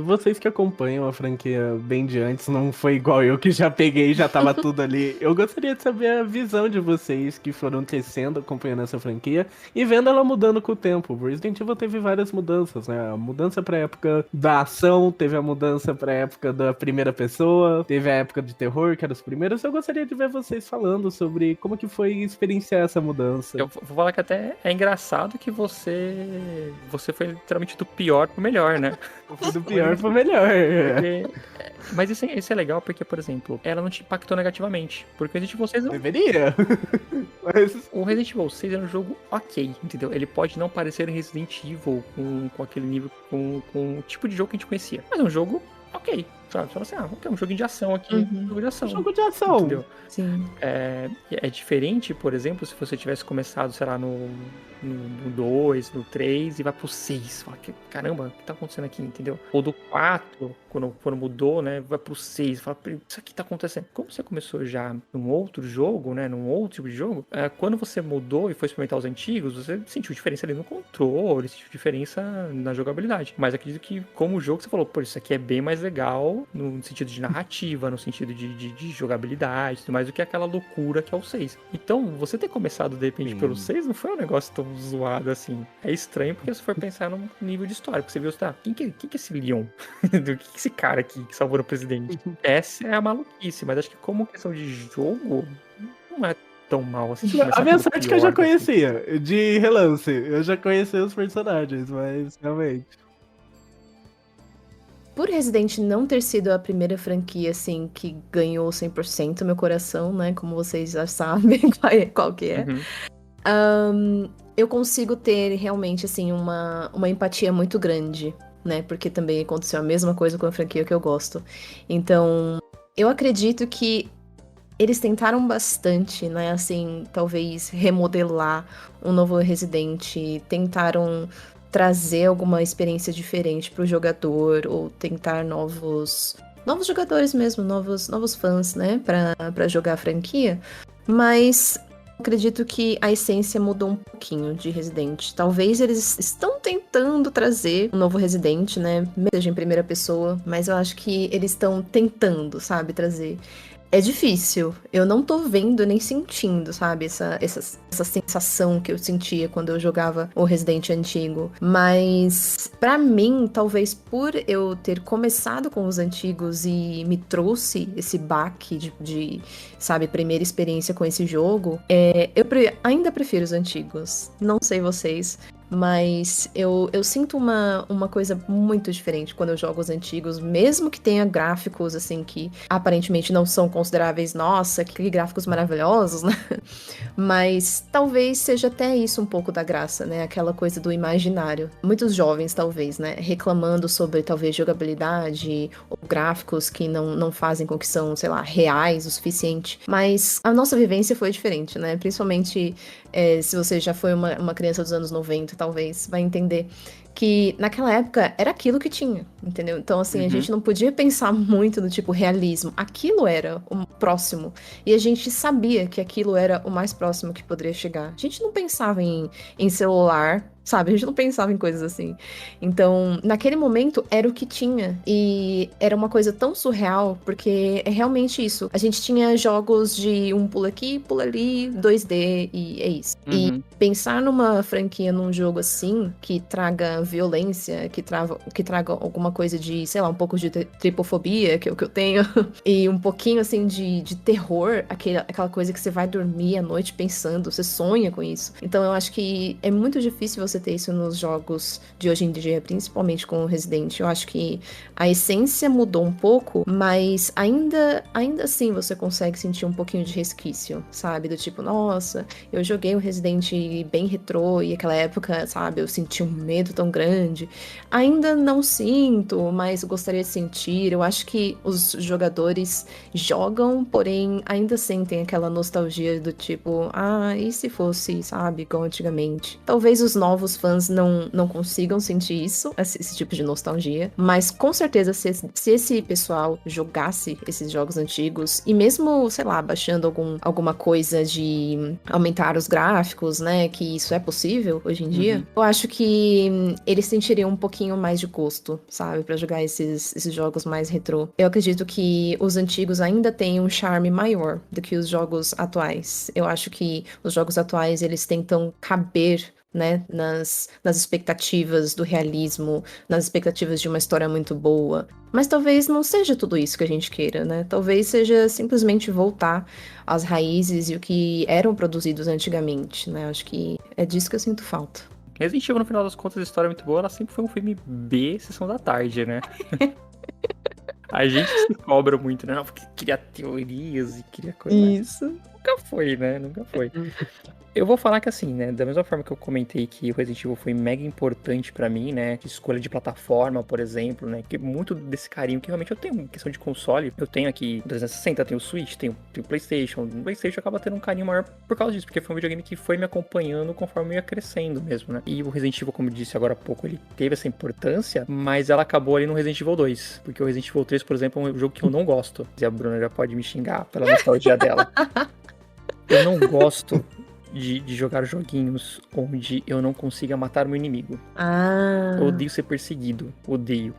vocês que acompanham a franquia bem de antes, não foi igual eu que já peguei e já tava tudo ali. Eu gostaria de saber a visão de vocês que foram crescendo, acompanhando essa franquia e vendo ela mudando com o tempo. O Resident Evil teve várias mudanças, né? A mudança pra época da ação, teve a mudança pra época da primeira pessoa, teve a época de terror, que eram os primeiros. Eu gostaria de ver vocês falando sobre como que foi experienciar essa mudança. Eu vou falar que até é engraçado que você foi literalmente do pior pro melhor, né? Do pior pro melhor. Mas isso é legal porque, por exemplo, ela não te impactou negativamente. Porque o Resident Evil 6... Deveria. Mas... O Resident Evil 6 é um jogo ok, entendeu? Ele pode não parecer em Resident Evil com aquele nível, com o tipo de jogo que a gente conhecia. Mas é um jogo ok. sabe? Você fala assim, ok, um joguinho de ação aqui, um jogo de ação. Jogo de ação. Entendeu? Sim. É diferente, por exemplo, se você tivesse começado, sei lá, no 2, no 3 e vai pro 6. Fala, caramba, o que tá acontecendo aqui, entendeu? Ou do 4, quando mudou, né, vai pro 6. Fala, isso aqui tá acontecendo. Como você começou já num outro jogo, né, num outro tipo de jogo, quando você mudou e foi experimentar os antigos, você sentiu diferença ali no controle, sentiu diferença na jogabilidade. Mas acredito que como jogo você falou, pô, isso aqui é bem mais legal no sentido de narrativa, no sentido de jogabilidade, tudo mais do que aquela loucura que é o 6. Então, você ter começado de repente pelo 6 não foi um negócio tão zoado assim. É estranho porque se for pensar num nível de história, porque você viu, tá, quem que é esse Leon? Do que esse cara aqui que salvou o presidente? Essa é a maluquice, mas acho que como questão de jogo, não é tão mal assim. A minha sorte é que eu já pior, assim. conhecia, de relance. Eu já conhecia os personagens, mas realmente. Por Resident não ter sido a primeira franquia, assim, que ganhou 100% meu coração, né? Como vocês já sabem qual que é. Eu consigo ter realmente, assim, uma empatia muito grande, né? Porque também aconteceu a mesma coisa com a franquia que eu gosto. Então, eu acredito que eles tentaram bastante, né? Assim, talvez remodelar um novo Resident, tentaram trazer alguma experiência diferente pro jogador, ou tentar novos jogadores mesmo, novos fãs, né? Pra jogar a franquia. Mas acredito que a essência mudou um pouquinho de Resident. Talvez eles estão tentando trazer um novo Resident, né? Seja em primeira pessoa, mas eu acho que eles estão tentando, sabe, trazer. É difícil. Eu não tô vendo nem sentindo, sabe? Essa sensação que eu sentia quando eu jogava o Resident antigo. Mas, pra mim, talvez por eu ter começado com os antigos e me trouxe esse baque de sabe, primeira experiência com esse jogo, eu ainda prefiro os antigos. Não sei vocês. Mas eu sinto uma coisa muito diferente quando eu jogo os antigos, mesmo que tenha gráficos, assim, que aparentemente não são consideráveis. Nossa, que gráficos maravilhosos, né? Mas talvez seja até isso um pouco da graça, né? Aquela coisa do imaginário. Muitos jovens, talvez, né? Reclamando sobre, talvez, jogabilidade ou gráficos que não fazem com que são, sei lá, reais o suficiente. Mas a nossa vivência foi diferente, né? Principalmente se você já foi uma criança dos anos 90, talvez, vai entender que naquela época era aquilo que tinha, entendeu? Então, assim, a gente não podia pensar muito no tipo realismo. Aquilo era o próximo. E a gente sabia que aquilo era o mais próximo que poderia chegar. A gente não pensava em celular, sabe? A gente não pensava em coisas assim. Então, naquele momento, era o que tinha. E era uma coisa tão surreal, porque é realmente isso. A gente tinha jogos de um pula aqui, pula ali, 2D, e é isso. E pensar numa franquia, num jogo assim, que traga violência, que traga alguma coisa de, sei lá, um pouco de tripofobia, que é o que eu tenho, e um pouquinho, assim, de terror, aquela coisa que você vai dormir à noite pensando, você sonha com isso. Então, eu acho que é muito difícil você ter isso nos jogos de hoje em dia, principalmente com o Resident. Eu acho que a essência mudou um pouco, mas ainda assim você consegue sentir um pouquinho de resquício, sabe? Do tipo, nossa, eu joguei o Resident bem retrô e aquela época, sabe, eu senti um medo tão grande. Ainda não sinto, mas gostaria de sentir. Eu acho que os jogadores jogam, porém ainda sentem aquela nostalgia do tipo, e se fosse, sabe, igual antigamente. Talvez os novos fãs não consigam sentir isso, esse tipo de nostalgia, mas com certeza se esse pessoal jogasse esses jogos antigos, e mesmo, sei lá, baixando alguma coisa de aumentar os gráficos, né, que isso é possível hoje em dia, eu acho que eles sentiriam um pouquinho mais de gosto, sabe, pra jogar esses jogos mais retrô. Eu acredito que os antigos ainda têm um charme maior do que os jogos atuais. Eu acho que os jogos atuais, eles tentam caber, né, nas expectativas do realismo, nas expectativas de uma história muito boa. Mas talvez não seja tudo isso que a gente queira, né? Talvez seja simplesmente voltar às raízes e o que eram produzidos antigamente, né? Acho que é disso que eu sinto falta. Resident Evil, no final das contas, a história é muito boa, ela sempre foi um filme B, sessão da tarde, né? A gente se cobra muito, né? Porque queria teorias e queria coisa. Isso. Nunca foi, né? Nunca foi. Eu vou falar que assim, né, da mesma forma que eu comentei que o Resident Evil foi mega importante pra mim, né, escolha de plataforma, por exemplo, né, que muito desse carinho que realmente eu tenho em questão de console, eu tenho aqui o 360, tenho o Switch, tenho o PlayStation, o PlayStation acaba tendo um carinho maior por causa disso, porque foi um videogame que foi me acompanhando conforme eu ia crescendo mesmo, né, e o Resident Evil, como eu disse agora há pouco, ele teve essa importância, mas ela acabou ali no Resident Evil 2, porque o Resident Evil 3, por exemplo, é um jogo que eu não gosto, e a Bruna já pode me xingar pela nostalgia dela. Eu não gosto de jogar joguinhos onde eu não consiga matar meu inimigo. Eu odeio ser perseguido. Odeio.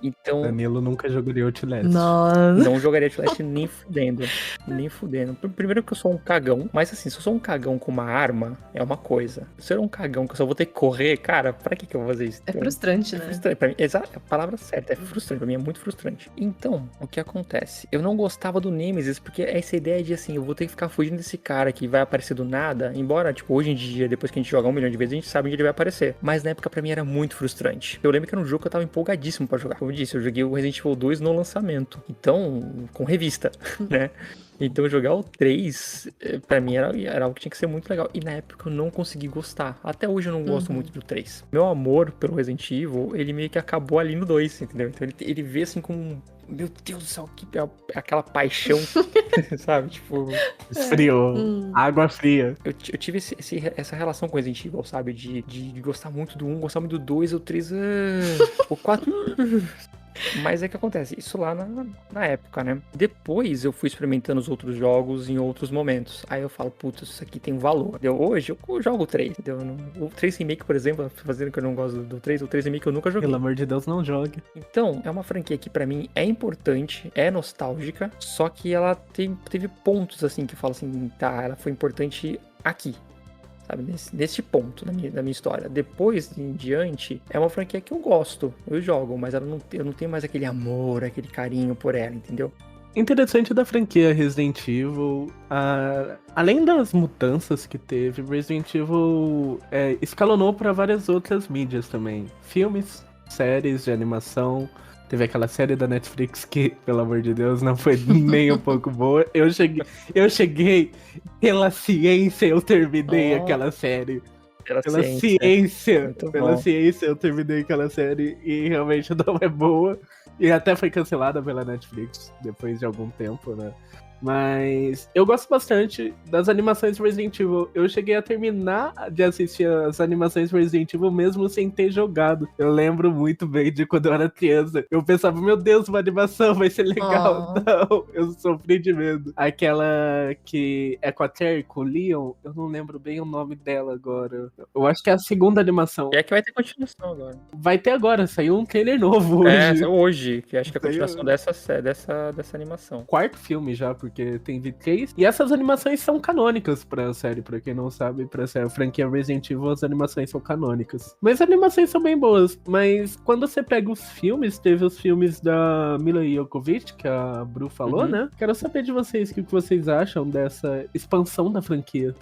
Então, Danilo nunca jogaria Outlast. Nossa. não jogaria Outlast nem fudendo. Nem fudendo. Primeiro que eu sou um cagão. Mas assim, se eu sou um cagão com uma arma, é uma coisa. Se eu sou um cagão que eu só vou ter que correr, cara, pra que eu vou fazer isso? É frustrante, né? Frustrante. Pra mim, exato, a palavra certa, é frustrante. Pra mim é muito frustrante. Então, o que acontece? Eu não gostava do Nemesis, porque essa ideia de assim, eu vou ter que ficar fugindo desse cara que vai aparecer do nada, embora, tipo, hoje em dia, depois que a gente joga 1 milhão de vezes, a gente sabe onde ele vai aparecer. Mas na época, pra mim, era muito frustrante. Eu lembro que era um jogo que eu tava empolgadíssimo pra jogar. Como eu disse, eu joguei o Resident Evil 2 no lançamento. Então, com revista, né? Então jogar o 3, pra mim, era algo que tinha que ser muito legal. E na época eu não consegui gostar. Até hoje eu não gosto muito do 3. Meu amor pelo Resident Evil, ele meio que acabou ali no 2, entendeu? Então ele vê assim como... Meu Deus do céu, que aquela paixão, sabe? Tipo... Esfriou. Água fria. Eu tive essa relação com Resident Evil, sabe? De gostar muito do 1, gostar muito do 2, o 3... o 4... Mas é que acontece, isso lá na época, né? Depois eu fui experimentando os outros jogos em outros momentos. Aí eu falo, putz, isso aqui tem valor. Entendeu? Hoje eu jogo o 3, entendeu? O 3 Remake, por exemplo, fazendo que eu não gosto do 3, o 3 Remake eu nunca joguei. Pelo amor de Deus, não jogue. Então, é uma franquia que pra mim é importante, é nostálgica, só que ela teve pontos, assim, que eu falo assim, tá, ela foi importante aqui. Sabe, nesse ponto da minha história. Depois em diante, é uma franquia que eu gosto, eu jogo, mas eu não tenho mais aquele amor, aquele carinho por ela, entendeu? Interessante da franquia Resident Evil, além das mudanças que teve, Resident Evil escalonou para várias outras mídias também. Filmes, séries de animação. Teve aquela série da Netflix que, pelo amor de Deus, não foi nem um pouco boa. Eu cheguei pela ciência, eu terminei aquela série. Pela ciência eu terminei aquela série e realmente não é boa. E até foi cancelada pela Netflix depois de algum tempo, né? Mas eu gosto bastante das animações Resident Evil. Eu cheguei a terminar de assistir as animações Resident Evil mesmo sem ter jogado. Eu lembro muito bem de quando eu era criança. Eu pensava, meu Deus, uma animação vai ser legal. Não, eu sofri de medo. Aquela que é com a Terry, com o Leon, eu não lembro bem o nome dela agora. Eu acho que é a segunda animação. E é que vai ter continuação agora. Vai ter agora, saiu um trailer novo hoje. Hoje, que acho que é a continuação dessa animação. Quarto filme já, porque tem 3. E essas animações são canônicas pra série, pra quem não sabe, pra série. A franquia Resident Evil, as animações são canônicas. Mas as animações são bem boas. Mas quando você pega os filmes, teve os filmes da Mila Jovovich, que a Bru falou, né? Quero saber de vocês o que vocês acham dessa expansão da franquia.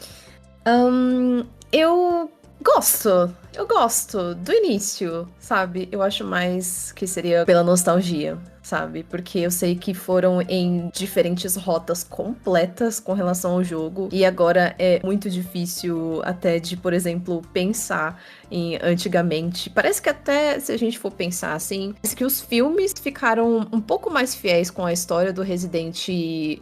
Eu gosto do início, sabe? Eu acho mais que seria pela nostalgia, sabe? Porque eu sei que foram em diferentes rotas completas com relação ao jogo. E agora é muito difícil até de, por exemplo, pensar em antigamente. Parece que até, se a gente for pensar assim, parece que os filmes ficaram um pouco mais fiéis com a história do Resident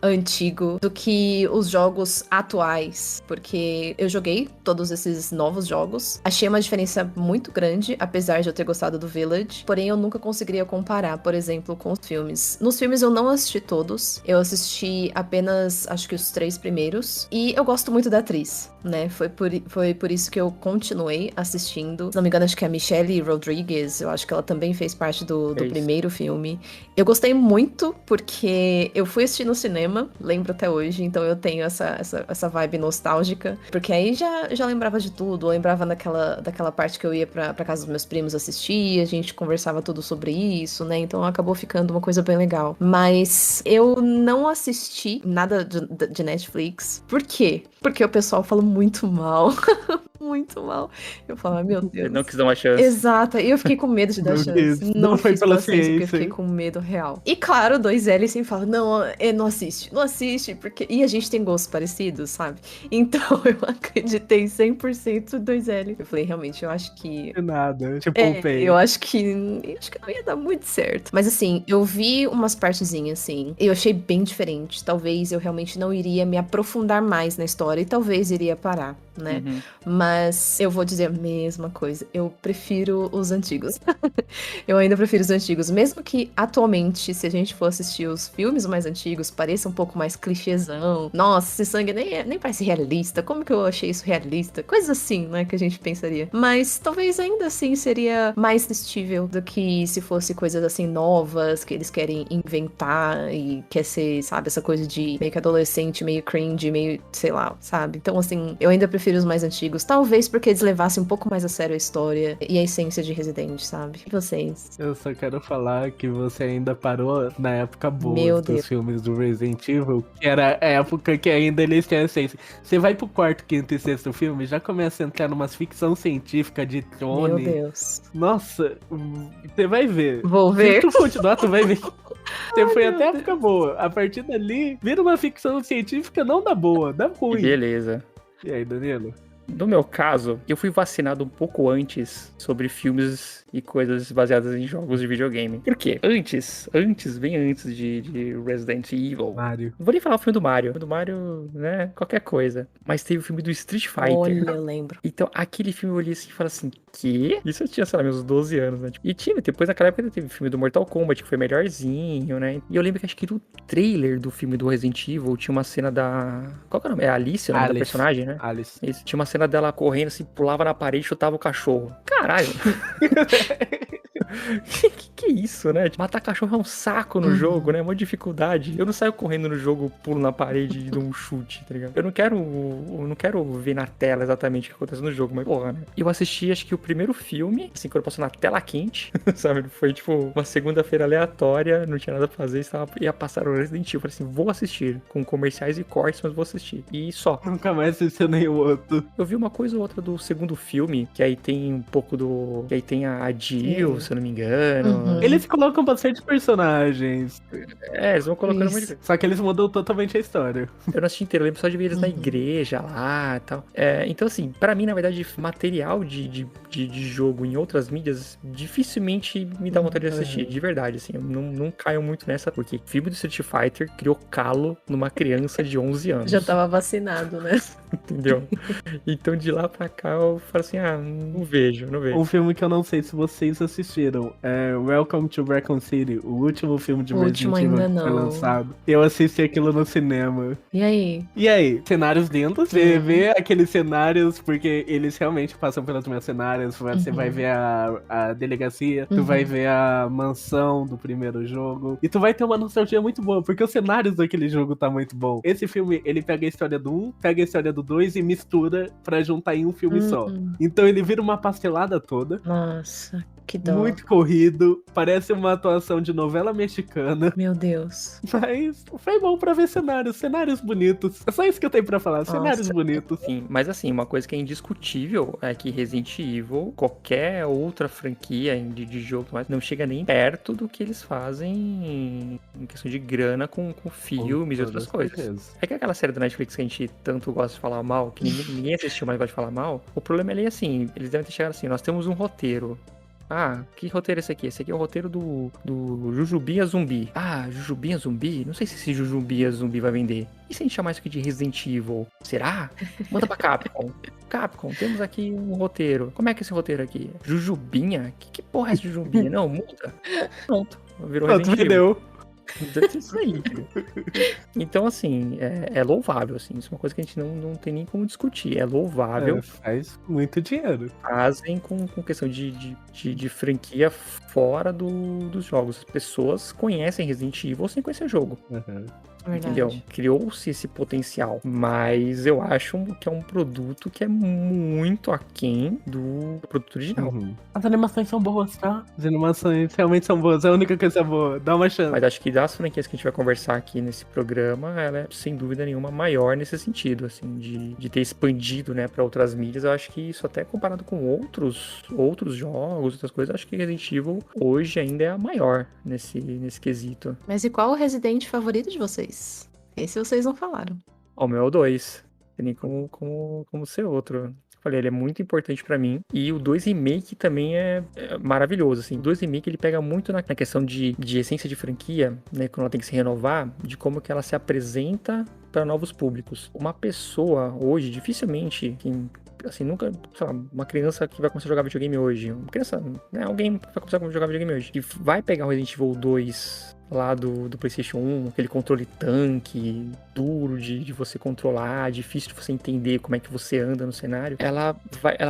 antigo do que os jogos atuais. Porque eu joguei todos esses novos jogos. Achei uma diferença muito grande, apesar de eu ter gostado do Village. Porém, eu nunca conseguiria comparar, por exemplo, com os filmes. Nos filmes eu não assisti todos. Eu assisti apenas, acho que os 3 primeiros. E eu gosto muito da atriz, né? Foi por isso que eu continuei assistindo. Se não me engano, acho que é a Michelle Rodriguez. Eu acho que ela também fez parte do primeiro filme. Eu gostei muito porque eu fui assistir no cinema, lembro até hoje. Então eu tenho essa vibe nostálgica. Porque aí já lembrava de tudo. Eu lembrava daquela parte que eu ia pra casa dos meus primos assistir. A gente conversava tudo sobre isso, né? Então acabou ficando uma coisa bem legal. Mas eu não assisti nada de Netflix. Por quê? Porque o pessoal fala muito mal. muito mal. Eu falava, meu Deus. Ele não quis dar uma chance. Exato, e eu fiquei com medo de dar Não chance. quis. Não foi fiz pela paciência, porque eu ciência, fiquei hein? com medo real. E claro, o 2L sempre fala, não, não assiste, porque... E a gente tem gostos parecidos, sabe? Então eu acreditei 100% no 2L. Eu falei, realmente, eu acho que... Nada, te poupei. eu acho que não ia dar muito certo. Mas assim, eu vi umas partezinhas, assim, e eu achei bem diferente. Talvez eu realmente não iria me aprofundar mais na história e talvez iria parar, né? Uhum. Mas eu vou dizer a mesma coisa. Eu prefiro os antigos. Eu ainda prefiro os antigos. Mesmo que atualmente, se a gente for assistir os filmes mais antigos, pareça um pouco mais clichêzão. Nossa, esse sangue nem parece realista. Como que eu achei isso realista? Coisas assim, né, que a gente pensaria. Mas talvez ainda assim seria mais assistível do que se fosse coisas assim novas que eles querem inventar e quer ser, sabe, essa coisa de meio que adolescente, meio cringe, meio, sei lá, sabe? Então, assim, eu ainda prefiro os mais antigos. Talvez porque eles levassem um pouco mais a sério a história e a essência de Resident, sabe? E vocês? Eu só quero falar que você ainda parou na época boa Meu dos Deus. filmes do Resident Evil, que era a época que ainda eles tinham essência. Você vai pro quarto, quinto e sexto filme, já começa a entrar numa ficção científica de Meu Tony. Deus. Nossa, você vai ver. Vou ver. Se tu continuar, tu vai ver. Você foi até a época boa. A partir dali, vira uma ficção científica não dá boa, dá ruim. Beleza. E aí, Danilo? No meu caso, eu fui vacinado um pouco antes sobre filmes e coisas baseadas em jogos de videogame. Por quê? Bem antes de Resident Evil. Mario. Não vou nem falar o filme do Mario. O filme do Mario, né, qualquer coisa. Mas teve o filme do Street Fighter. Olha, eu lembro. Então, aquele filme eu olhei assim e falei assim, quê? Isso eu tinha, sei lá, meus 12 anos, né? E tinha, depois naquela época teve o filme do Mortal Kombat, que foi melhorzinho, né? E eu lembro que acho que no trailer do filme do Resident Evil tinha uma cena da... Qual que é o nome? É a Alice, o nome da Alice. personagem, né? Alice. Isso. Tinha uma cena dela correndo assim, pulava na parede e chutava o cachorro. Caralho! que é isso, né? Matar cachorro é um saco no jogo, né? É uma dificuldade. Eu não saio correndo no jogo, pulo na parede e dou um chute, tá ligado? Eu não quero ver na tela exatamente o que acontece no jogo, mas porra, né? Eu assisti, acho que o primeiro filme, assim, quando passou na tela quente, sabe? Foi tipo uma segunda-feira aleatória, não tinha nada pra fazer, ia passar o Resident Evil. Falei assim, vou assistir, com comerciais e cortes, mas vou assistir. E só. Nunca mais assistiu nenhum outro. Eu vi uma coisa ou outra do segundo filme, que aí tem um pouco do... Que aí tem a Jill, se eu não me engano. Uhum. Eles colocam bastante personagens. Eles vão colocando Isso. muito coisa. Só que eles mudam totalmente a história. Eu não assisti inteiro, eu lembro só de ver eles na igreja lá e tal. Então, assim, pra mim, na verdade, material de jogo em outras mídias dificilmente me dá vontade de assistir, de verdade, assim. Eu não caio muito nessa, porque filme do Street Fighter criou calo numa criança de 11 anos. Já tava vacinado, né? Entendeu? Então, de lá pra cá, eu falo assim, não vejo. Um filme que eu não sei se vocês assistiram é Welcome to Raccoon City, o último filme de O Resident último Evil ainda que foi não. lançado. Eu assisti aquilo no cinema. E aí? E aí, cenários lindos, você vê aqueles cenários, porque eles realmente passam pelos meus cenários, você vai ver a delegacia, tu vai ver a mansão do primeiro jogo, e tu vai ter uma nostalgia muito boa, porque os cenários daquele jogo tá muito bom. Esse filme, ele pega a história do 1, pega a história do 2 e mistura pra juntar em um filme só. Então ele vira uma pastelada toda. Nossa, que dó. Muito corrido, parece uma atuação de novela mexicana, Meu Deus. mas foi bom pra ver cenários bonitos. É só isso que eu tenho pra falar, cenários bonitos. Sim, mas assim, uma coisa que é indiscutível é que Resident Evil, qualquer outra franquia de jogo, mas não chega nem perto do que eles fazem em questão de grana com filmes e outras coisas. Certeza. É que aquela série da Netflix que a gente tanto gosta de falar mal, que ninguém assistiu, mas gosta de falar mal, o problema é assim, eles devem ter chegado assim, nós temos um roteiro. Que roteiro é esse aqui? Esse aqui é o roteiro do Jujubinha Zumbi. Jujubinha Zumbi? Não sei se esse Jujubinha Zumbi vai vender. E se a gente chamar isso aqui de Resident Evil? Será? Manda pra Capcom. Capcom, temos aqui um roteiro. Como é que é esse roteiro aqui? Jujubinha? Que porra é essa Jujubinha? Não, muda. Pronto. Virou Resident Evil. Vendeu. Isso aí. Então, assim, é louvável, assim. Isso é uma coisa que a gente não tem nem como discutir. É louvável. Faz muito dinheiro. Fazem com questão de franquia fora dos jogos. As pessoas conhecem Resident Evil sem conhecer o jogo. Uhum. Entendeu? Criou-se esse potencial, mas eu acho que é um produto que é muito aquém do produto original. As animações são boas, tá? As animações realmente são boas, é a única coisa boa, dá uma chance. Mas acho que das franquias que a gente vai conversar aqui nesse programa, ela é, sem dúvida nenhuma, maior nesse sentido, assim, de ter expandido, né, para outras mídias. Eu acho que isso até comparado com outros jogos, outras coisas, acho que Resident Evil hoje ainda é a maior nesse quesito. Mas e qual o Resident favorito de vocês? Esse vocês não falaram. O meu é o 2. Tem nem como ser outro. Falei, ele é muito importante pra mim. E o 2 Remake também é maravilhoso, assim. O 2 Remake, ele pega muito na questão de essência de franquia, né? Quando ela tem que se renovar, de como que ela se apresenta para novos públicos. Uma pessoa, hoje, dificilmente, assim, nunca, sei lá, uma criança que vai começar a jogar videogame hoje, uma criança, né? Alguém vai começar a jogar videogame hoje, que vai pegar o Resident Evil 2 lá do PlayStation 1, aquele controle tanque, duro de você controlar, difícil de você entender como é que você anda no cenário, ela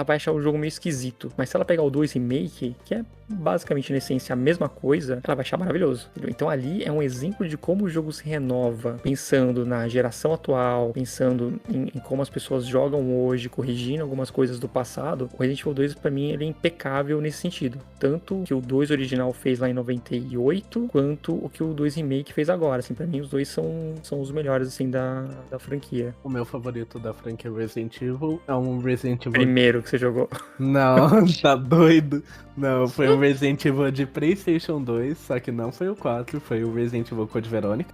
vai achar o jogo meio esquisito. Mas se ela pegar o 2 Remake, que é basicamente, na essência, a mesma coisa, ela vai achar maravilhoso. Entendeu? Então ali é um exemplo de como o jogo se renova, pensando na geração atual, pensando em como as pessoas jogam hoje, corrigindo algumas coisas do passado. O Resident Evil 2, pra mim, ele é impecável nesse sentido. Tanto que o 2 original fez lá em 98, quanto o que o 2 Remake fez agora. Assim, pra mim, os dois são os melhores, assim, da franquia. O meu favorito da franquia Resident Evil é um Resident Evil... Primeiro que você jogou. Não, tá doido? Não, foi o Resident Evil de PlayStation 2, só que não foi o 4, foi o Resident Evil Code Verônica.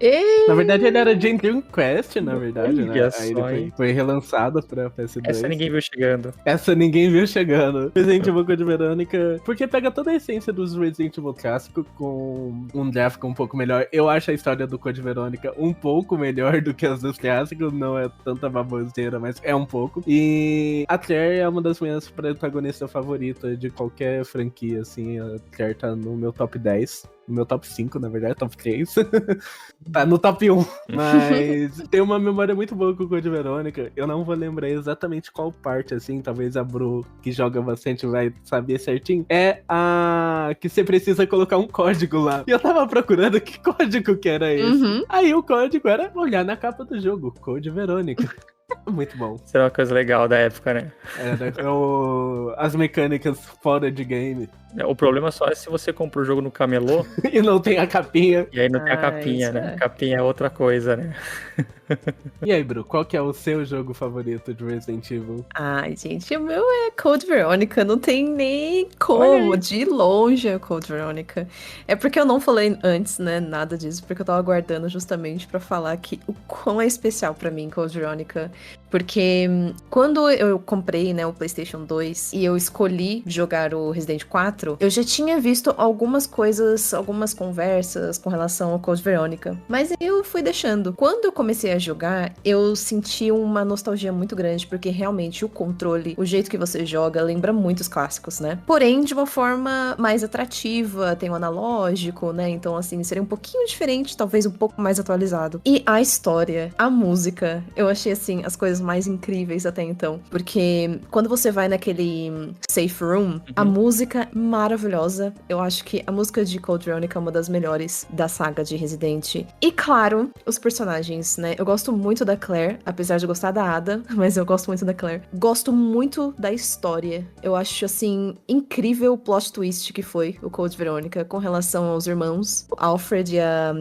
Na verdade, ele era de Dream Quest, na verdade, né? Aí ele foi relançado pra PS2. Essa ninguém viu chegando. Essa ninguém viu chegando. Resident Evil Code Verônica, porque pega toda a essência dos Resident Evil clássico com um gráfico um pouco melhor. Eu acho a história do Code Verônica um pouco melhor do que as dos clássicos, não é tanta baboseira, mas é um pouco. E a Claire é uma das minhas protagonistas favoritas de qualquer franquia, assim. A Claire tá no meu top 10. No meu top 5, na verdade, top 3. Tá no top 1. Mas tem uma memória muito boa com o Code Verônica. Eu não vou lembrar exatamente qual parte, assim. Talvez a Bru, que joga bastante, vai saber certinho. É a que você precisa colocar um código lá. E eu tava procurando que código que era esse. Aí o código era olhar na capa do jogo. Code Verônica. Muito bom. Isso era uma coisa legal da época, né? As mecânicas fora de game. O problema só é se você compra o jogo no camelô e não tem a capinha. E aí não tem a capinha, né? A capinha é outra coisa, né? E aí, Bru, qual que é o seu jogo favorito de Resident Evil? Ai, gente, o meu é Code Verônica, não tem nem como, de longe é Code Verônica. É porque eu não falei antes, né, nada disso, porque eu tava aguardando justamente pra falar que o quão é especial pra mim Code Verônica, porque quando eu comprei, né, o PlayStation 2 e eu escolhi jogar o Resident 4, eu já tinha visto algumas coisas, algumas conversas com relação ao Code Verônica, mas eu fui deixando. Quando eu comecei a jogar, eu senti uma nostalgia muito grande, porque realmente o controle, o jeito que você joga, lembra muito os clássicos, né? Porém, de uma forma mais atrativa, tem o analógico, né? Então, assim, seria um pouquinho diferente, talvez um pouco mais atualizado. E a história, a música, eu achei, assim, as coisas mais incríveis até então. Porque quando você vai naquele safe room, a música é maravilhosa. Eu acho que a música de Code Veronica é uma das melhores da saga de Resident. E, claro, os personagens, né? Eu gosto muito da Claire, apesar de gostar da Ada, mas eu gosto muito da Claire. Gosto muito da história. Eu acho, assim, incrível o plot twist que foi o Code Veronica com relação aos irmãos, o Alfred e a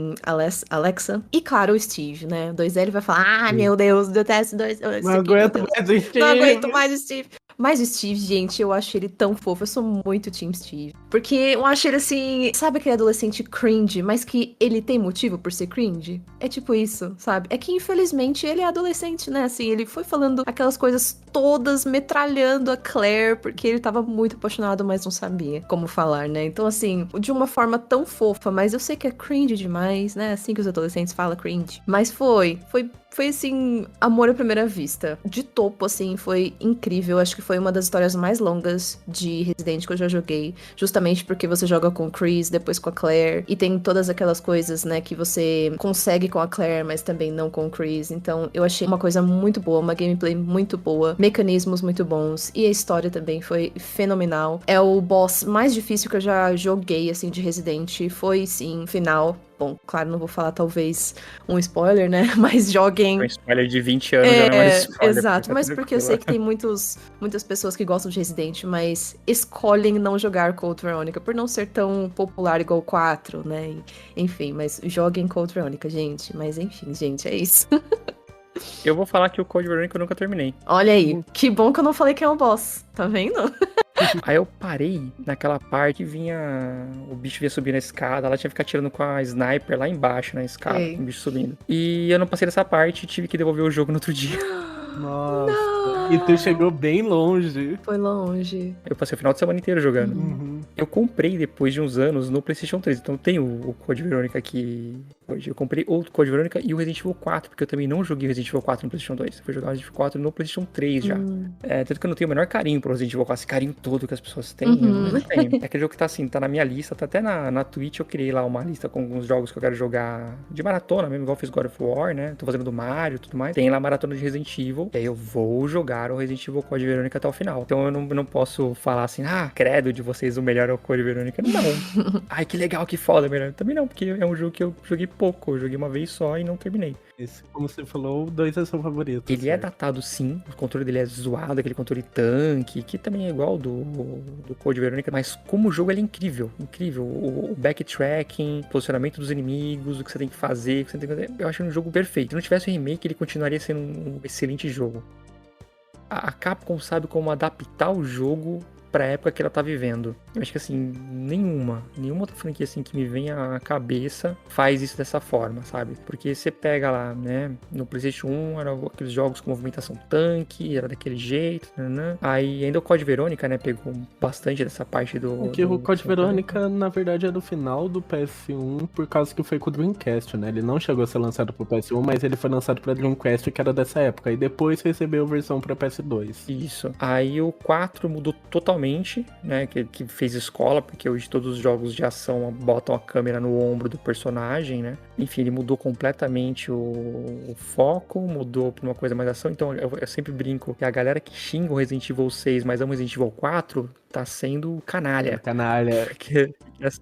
Alexa. E, claro, o Steve, né? O 2L vai falar, meu Deus, detesto não aguento mais o Steve. Não aguento mais o Steve. Mas o Steve, gente, eu acho ele tão fofo. Eu sou muito Team Steve. Porque eu acho ele assim... Sabe aquele adolescente cringe, mas que ele tem motivo por ser cringe? É tipo isso, sabe? É que, infelizmente, ele é adolescente, né? Assim, ele foi falando aquelas coisas todas, metralhando a Claire, porque ele tava muito apaixonado, mas não sabia como falar, né? Então, assim, de uma forma tão fofa, mas eu sei que é cringe demais, né? Assim que os adolescentes falam cringe. Mas foi foi assim, amor à primeira vista. De topo, assim, foi incrível. Acho que foi uma das histórias mais longas de Resident que eu já joguei. Justamente porque você joga com o Chris, depois com a Claire. E tem todas aquelas coisas, né, que você consegue com a Claire, mas também não com o Chris. Então, eu achei uma coisa muito boa, uma gameplay muito boa, mecanismos muito bons. E a história também foi fenomenal. É o boss mais difícil que eu já joguei, assim, de Resident. Foi, sim, final. Bom, claro, não vou falar talvez um spoiler, né? Mas joguem. Um spoiler de 20 anos já não é mais spoiler. Exato, mas porque eu sei que tem muitas pessoas que gostam de Resident, mas escolhem não jogar Code Veronica por não ser tão popular igual o 4, né? Enfim, mas joguem Code Veronica, gente. Mas enfim, gente, é isso. Eu vou falar que o Code Veronica eu nunca terminei. Olha aí, que bom que eu não falei que é um boss, tá vendo? Aí eu parei naquela parte que vinha. O bicho vinha subir na escada, ela tinha que ficar tirando com a sniper lá embaixo na escada, Ei. com o bicho subindo. E eu não passei dessa parte e tive que devolver o jogo no outro dia. Nossa. E tu chegou bem longe. Foi longe. Eu passei o final de semana inteiro jogando. Uhum. Eu comprei depois de uns anos no PlayStation 3, então eu tenho o Code Veronica aqui hoje. Eu comprei o Code Veronica e o Resident Evil 4, porque eu também não joguei o Resident Evil 4 no PlayStation 2. Eu fui jogar o Resident Evil 4 no PlayStation 3 já. Tanto que eu não tenho o menor carinho pro Resident Evil 4, esse carinho todo que as pessoas têm, eu não tenho. É aquele jogo que tá assim, tá na minha lista, tá até na Twitch eu criei lá uma lista com alguns jogos que eu quero jogar de maratona mesmo, igual eu fiz God of War, né? Tô fazendo do Mario e tudo mais. Tem lá a maratona de Resident Evil, e aí eu vou jogar o Resident Evil Code Veronica até o final. Então eu não posso falar assim, credo de vocês, o melhor é o Code Veronica. Não. Ai, que legal, que foda, melhor. Também não, porque é um jogo que eu joguei pouco, eu joguei uma vez só e não terminei. Esse, como você falou, o 2 é seu favorito. Ele certo? é datado sim, o controle dele é zoado, aquele controle tanque, que também é igual do Code Veronica, mas como o jogo ele é incrível, incrível. O backtracking, posicionamento dos inimigos, o que você tem que fazer, eu acho um jogo perfeito. Se não tivesse o remake, ele continuaria sendo um excelente jogo. A Capcom sabe como adaptar o jogo pra época que ela tá vivendo. Eu acho que assim, nenhuma outra franquia assim que me vem à cabeça faz isso dessa forma, sabe? Porque você pega lá, né, no PlayStation 1 eram aqueles jogos com movimentação tanque, era daquele jeito, né? Aí ainda o Code Veronica, né, pegou bastante dessa parte do... Porque o Code Veronica, na verdade, é do final do PS1, por causa que foi com o Dreamcast, né? Ele não chegou a ser lançado pro PS1, mas ele foi lançado pra Dreamcast, que era dessa época, e depois recebeu a versão pra PS2. Isso. Aí o 4 mudou totalmente, né, que fez escola, porque hoje todos os jogos de ação botam a câmera no ombro do personagem, né? Enfim, ele mudou completamente o foco, mudou pra uma coisa mais ação. Então eu sempre brinco que a galera que xinga o Resident Evil 6, mas ama o Resident Evil 4, tá sendo canalha. Canalha. Porque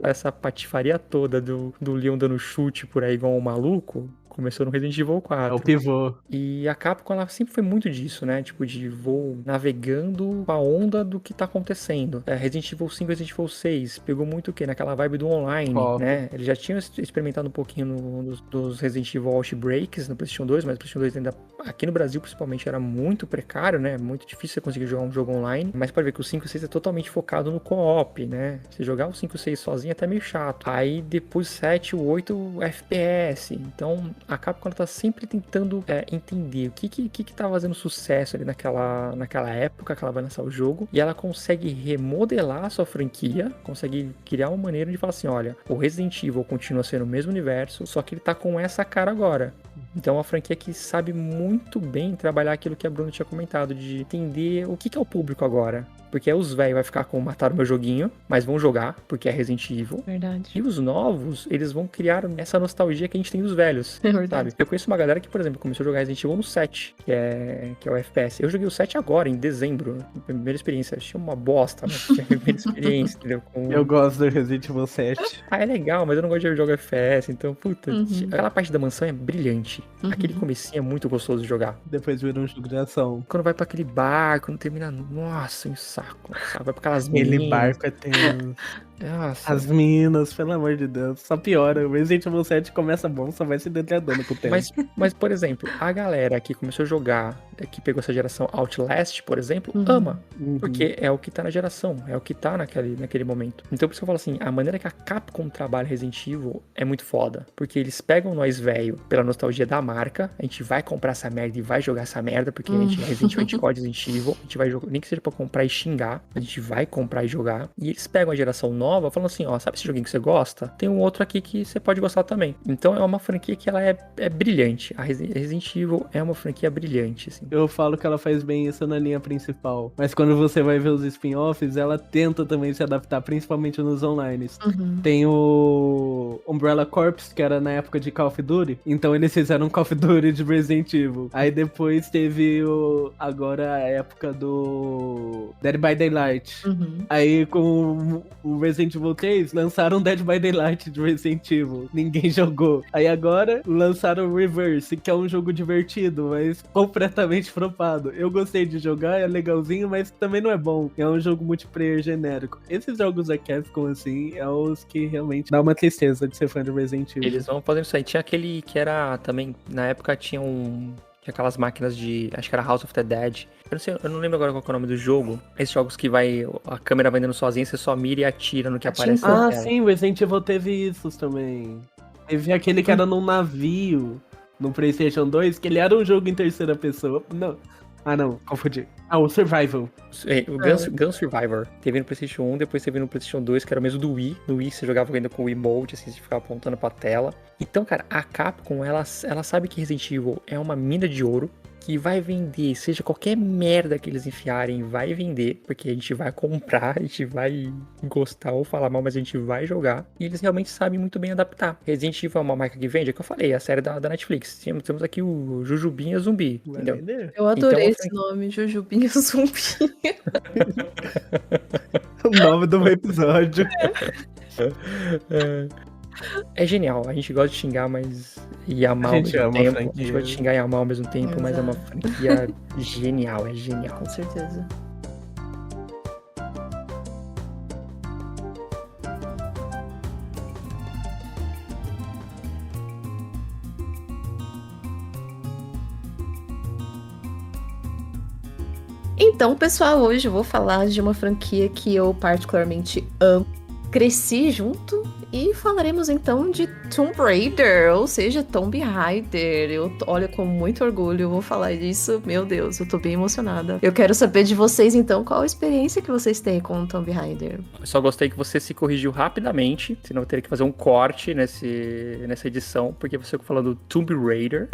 essa patifaria toda do Leon dando chute por aí igual um maluco começou no Resident Evil 4. É o pivô. E a Capcom, ela sempre foi muito disso, né? Tipo, de vou navegando com a onda do que tá acontecendo. Resident Evil 5 e Resident Evil 6 pegou muito o quê? Naquela vibe do online, né? Eles já tinham experimentado um pouquinho dos Resident Evil Outbreaks no PlayStation 2, mas o PlayStation 2 ainda, aqui no Brasil principalmente, era muito precário, né? Muito difícil você conseguir jogar um jogo online. Mas pode ver que o 5 e 6 é totalmente focado no co-op, né? Você jogar o 5 e 6 sozinho é até meio chato. Aí depois o 7 e o 8 FPS. Então a Capcom tá sempre tentando entender o que tá fazendo sucesso ali naquela época que ela vai lançar o jogo, e ela consegue remodelar a sua franquia, consegue criar uma maneira de falar assim, olha, o Resident Evil continua sendo o mesmo universo, só que ele tá com essa cara agora. Então é uma franquia que sabe muito bem trabalhar aquilo que a Bruna tinha comentado, de entender o que é o público agora. Porque os velhos vai ficar com mataram meu joguinho, mas vão jogar, porque é Resident Evil. Verdade. E os novos, eles vão criar essa nostalgia que a gente tem dos velhos. É verdade. Sabe? Eu conheço uma galera que, por exemplo, começou a jogar Resident Evil no 7, que é o FPS. Eu joguei o 7 agora, em dezembro. Primeira experiência. Achei uma bosta, mas tinha a primeira experiência, entendeu? Eu gosto do Resident Evil 7. É legal, mas eu não gosto de jogar FPS, então, puta. Aquela parte da mansão é brilhante. Aquele comecinho é muito gostoso de jogar. Depois vira um jogo de ação. Quando vai pra aquele bar, quando termina... Nossa, um saco. Vai pra aquelas minas. Aquele barco é tenso. Nossa. As minas, pelo amor de Deus. Só piora. O Resident Evil 7 começa bom, só vai se degradando com o tempo. Mas, por exemplo, a galera que começou a jogar, que pegou essa geração Outlast, por exemplo, ama. Porque é o que tá na geração, é o que tá naquele momento. Então, por isso que eu falo assim, a maneira que a Capcom trabalha Resident Evil é muito foda. Porque eles pegam nós velho pela nostalgia da marca, a gente vai comprar essa merda e vai jogar essa merda, porque a gente é Resident Evil, a gente gosta de Resident Evil, a gente vai jogar, nem que seja pra comprar e xingar xingar, a gente vai comprar e jogar. E eles pegam a geração nova falando assim, ó, sabe esse joguinho que você gosta? Tem um outro aqui que você pode gostar também. Então é uma franquia que ela é brilhante. A Resident Evil é uma franquia brilhante, assim. Eu falo que ela faz bem isso na linha principal. Mas quando você vai ver os spin-offs, ela tenta também se adaptar, principalmente nos online. Tem o Umbrella Corps, que era na época de Call of Duty. Então eles fizeram um Call of Duty de Resident Evil. Aí depois teve agora a época do Dead by Daylight. Aí com o Resident Evil 3, lançaram Dead by Daylight de Resident Evil. Ninguém jogou. Aí agora lançaram o Reverse, que é um jogo divertido, mas completamente flopado. Eu gostei de jogar, é legalzinho, mas também não é bom. É um jogo multiplayer genérico. Esses jogos da Capcom, assim, é os que realmente dá uma tristeza de ser fã de Resident Evil. Eles vão fazendo isso aí. Tinha aquele que era também, na época tinha aquelas máquinas de, acho que era House of the Dead. Eu não lembro agora qual é o nome do jogo. Esses jogos que a câmera vai andando sozinha, você só mira e atira no que aparece na tela. Sim, o Resident Evil teve isso também. Teve aquele que era num navio, no PlayStation 2, que ele era um jogo em terceira pessoa. Não, confundi. O Survival. O Gun Survivor. Teve no PlayStation 1, depois teve no PlayStation 2, que era o mesmo do Wii. No Wii você jogava ainda com o Wiimote, assim, você ficava apontando pra tela. Então, cara, a Capcom, ela sabe que Resident Evil é uma mina de ouro, que vai vender, seja qualquer merda que eles enfiarem, vai vender, porque a gente vai comprar, a gente vai gostar ou falar mal, mas a gente vai jogar. E eles realmente sabem muito bem adaptar. Resident Evil é uma marca que vende, é o que eu falei, a série da Netflix. Temos aqui o Jujubinha Zumbi, entendeu? Eu adorei esse nome, Jujubinha Zumbi. O nome do episódio. É genial, a gente gosta de xingar, e amar ao mesmo tempo. A gente gosta de xingar e amar ao mesmo tempo, mas é uma franquia genial, é genial. Com certeza. Então, pessoal, hoje eu vou falar de uma franquia que eu particularmente amo. Cresci junto e falaremos então de Tomb Raider, ou seja, Tomb Raider. Eu olho com muito orgulho, eu vou falar disso. Meu Deus, eu tô bem emocionada. Eu quero saber de vocês então, qual a experiência que vocês têm com Tomb Raider? Eu só gostei que você se corrigiu rapidamente, senão eu teria que fazer um corte nessa edição, porque você falou do Tomb Raider.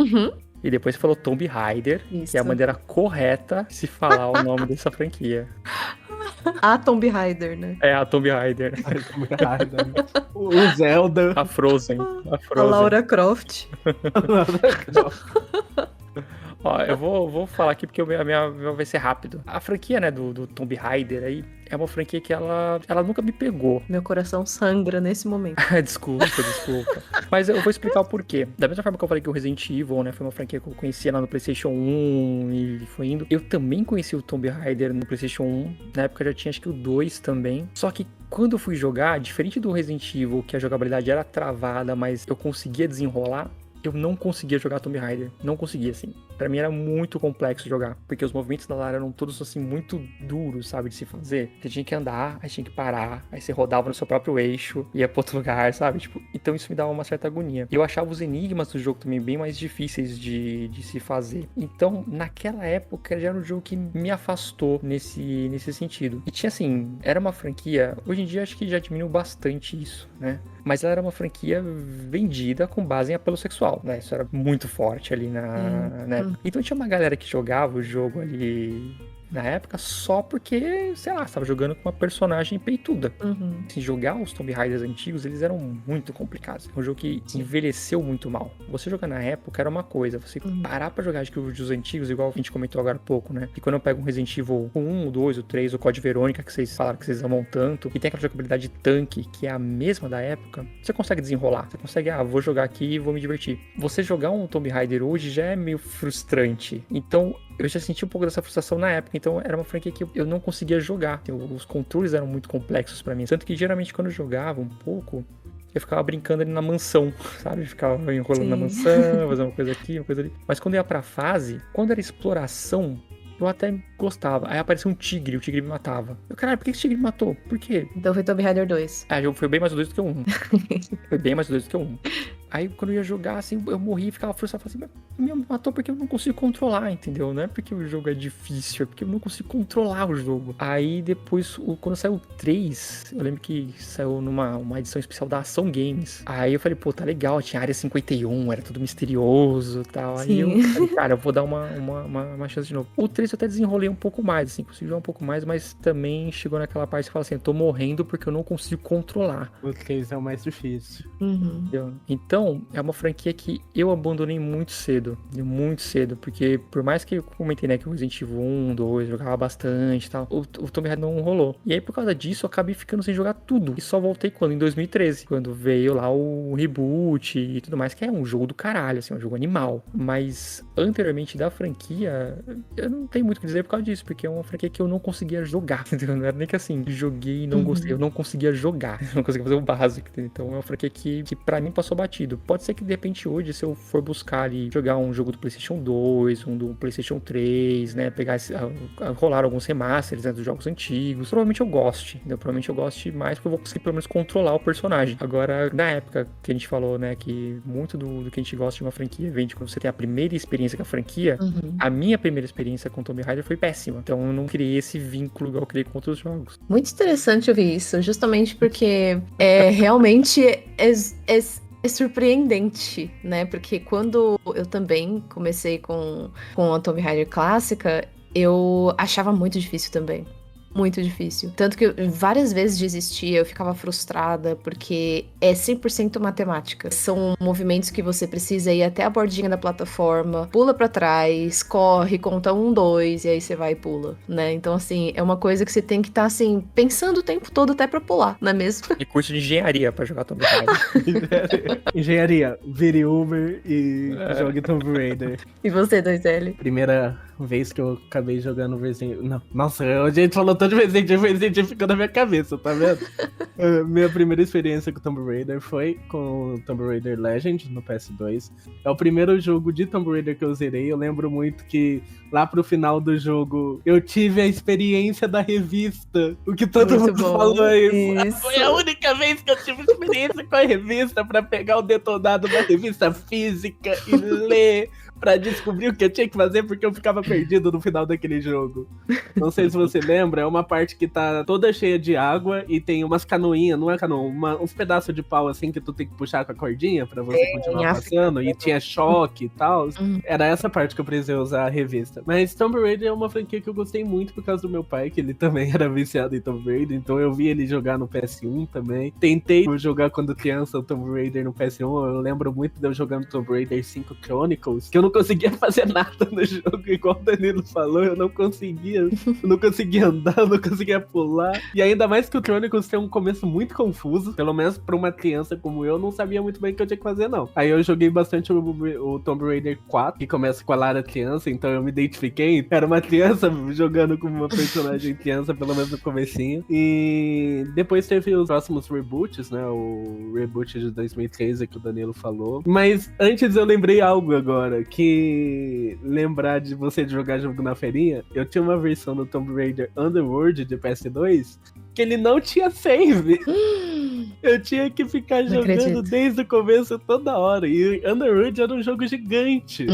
E depois você falou Tomb Raider, que é a maneira correta de se falar o nome dessa franquia. A Tomb Raider, né? É a Tomb Raider. O Zelda. A Frozen. A Lara Croft. Ó, eu vou falar aqui porque a minha vai ser rápido. A franquia, né, do Tomb Raider aí, é uma franquia que ela nunca me pegou. Meu coração sangra nesse momento. Desculpa. Mas eu vou explicar o porquê. Da mesma forma que eu falei que o Resident Evil, né, foi uma franquia que eu conhecia lá no PlayStation 1 e foi indo. Eu também conheci o Tomb Raider no PlayStation 1. Na época já tinha acho que o 2 também. Só que quando eu fui jogar, diferente do Resident Evil, que a jogabilidade era travada, mas eu conseguia desenrolar, eu não conseguia jogar Tomb Raider. Não conseguia, assim. Pra mim era muito complexo jogar. Porque os movimentos da Lara eram todos, assim, muito duros, sabe? De se fazer. Você tinha que andar, aí tinha que parar. Aí você rodava no seu próprio eixo. Ia pra outro lugar, sabe? Tipo, então isso me dava uma certa agonia. E eu achava os enigmas do jogo também bem mais difíceis de se fazer. Então, naquela época, já era um jogo que me afastou nesse sentido. E tinha, assim, era uma franquia... Hoje em dia, acho que já diminuiu bastante isso, né? Mas ela era uma franquia vendida com base em apelo sexual, né? Isso era muito forte ali na época. Então tinha uma galera que jogava o jogo ali na época só porque, sei lá, estava jogando com uma personagem peituda. Assim, jogar os Tomb Raiders antigos, eles eram muito complicados. É um jogo que envelheceu muito mal. Você jogar na época era uma coisa, você parar pra jogar os antigos, igual a gente comentou agora há pouco, né? E quando eu pego um Resident Evil 1, o 2, o 3, o Code Verônica, que vocês falaram que vocês amam tanto, e tem aquela jogabilidade tanque, que é a mesma da época, você consegue desenrolar. Você consegue, vou jogar aqui e vou me divertir. Você jogar um Tomb Raider hoje já é meio frustrante. Então, eu já senti um pouco dessa frustração na época, então era uma franquia que eu não conseguia jogar. Os controles eram muito complexos pra mim. Tanto que geralmente quando eu jogava um pouco, eu ficava brincando ali na mansão, sabe? Ficava enrolando na mansão, fazendo uma coisa aqui, uma coisa ali. Mas quando eu ia pra fase, quando era exploração, eu até gostava. Aí apareceu um tigre, o tigre me matava. Eu, caralho, por que esse tigre me matou? Por quê? Então foi Tomb Raider 2. O jogo foi bem mais o 2 do que o 1. Foi bem mais o 2 do que o 1. Aí quando eu ia jogar, assim, eu morria e ficava frustrado, falava assim, me matou porque eu não consigo controlar, entendeu? Não é porque o jogo é difícil, é porque eu não consigo controlar o jogo. Aí depois, quando saiu o 3, eu lembro que saiu uma edição especial da Ação Games. Aí eu falei, pô, tá legal, tinha Área 51, era tudo misterioso e tal. Aí eu falei, cara, eu vou dar uma chance de novo. O 3 eu até desenrolei um pouco mais, assim, consegui jogar um pouco mais, mas também chegou naquela parte que fala assim, eu tô morrendo porque eu não consigo controlar. O 3 é o mais difícil. Então, é uma franquia que eu abandonei muito cedo, porque por mais que eu comentei, né, que o Resident Evil 1, 2, jogava bastante e tal, o Tomb Raider não rolou. E aí, por causa disso, eu acabei ficando sem jogar tudo. E só voltei quando? Em 2013, quando veio lá o reboot e tudo mais, que é um jogo do caralho, assim, um jogo animal. Mas, anteriormente da franquia, eu não tenho muito o que dizer por causa disso, porque é uma franquia que eu não conseguia jogar, entendeu? Não era nem que assim, joguei e não gostei, eu não conseguia jogar, eu não conseguia fazer o básico, entendeu? Então é uma franquia que pra mim passou batido. Pode ser que de repente hoje, se eu for buscar ali, jogar um jogo do PlayStation 2, um do PlayStation 3, né, pegar rolar alguns remasters, né, dos jogos antigos, provavelmente eu goste, entendeu? Provavelmente eu goste mais, porque eu vou conseguir pelo menos controlar o personagem. Agora, na época que a gente falou, né, que muito do que a gente gosta de uma franquia vem de quando você tem a primeira experiência com a franquia, a minha primeira experiência com Tomb Raider foi péssima. Então eu não criei esse vínculo igual eu criei com outros jogos. Muito interessante ouvir isso, justamente porque realmente é surpreendente, né? Porque quando eu também comecei com a Tomb Raider clássica, eu achava muito difícil também. Muito difícil. Tanto que eu várias vezes desistia, eu ficava frustrada, porque é 100% matemática. São movimentos que você precisa ir até a bordinha da plataforma, pula pra trás, corre, conta 1, 2, e aí você vai e pula, né? Então, assim, é uma coisa que você tem que estar, assim, pensando o tempo todo até pra pular, não é mesmo? E curso de engenharia pra jogar Tomb Raider. Engenharia, vire Uber e jogue Tomb Raider. E você, 2L? Primeira vez que eu acabei jogando Resident Evil. Nossa, a gente falou tanto de Resident Evil ficou na minha cabeça, tá vendo? Minha primeira experiência com Tomb Raider foi com Tomb Raider Legend no PS2. É o primeiro jogo de Tomb Raider que eu zerei. Eu lembro muito que lá pro final do jogo eu tive a experiência da revista. O que todo mundo falou isso. Foi a única vez que eu tive experiência com a revista pra pegar o detonado da revista física e ler. Pra descobrir o que eu tinha que fazer, porque eu ficava perdido no final daquele jogo. Não sei se você lembra, é uma parte que tá toda cheia de água e tem umas canoinhas, não é canoa, uns pedaços de pau assim que tu tem que puxar com a cordinha pra você continuar passando, e tinha choque e tal. Era essa parte que eu precisei usar a revista. Mas Tomb Raider é uma franquia que eu gostei muito por causa do meu pai, que ele também era viciado em Tomb Raider, então eu vi ele jogar no PS1 também. Tentei jogar quando criança o Tomb Raider no PS1, eu lembro muito de eu jogando Tomb Raider 5 Chronicles, que eu não conseguia fazer nada no jogo, igual o Danilo falou, eu não conseguia andar, eu não conseguia pular, e ainda mais que o Chronicles tem um começo muito confuso, pelo menos pra uma criança como eu, não sabia muito bem o que eu tinha que fazer, não. Aí eu joguei bastante o Tomb Raider 4, que começa com a Lara criança, então eu me identifiquei, era uma criança jogando como uma personagem criança, pelo menos no comecinho, e depois teve os próximos reboots, né, o reboot de 2013 que o Danilo falou, mas antes eu lembrei algo agora, que lembrar de você jogar jogo na feirinha, eu tinha uma versão do Tomb Raider Underworld de PS2 que ele não tinha save. Eu tinha que ficar jogando desde o começo toda hora. E Underworld era um jogo gigante.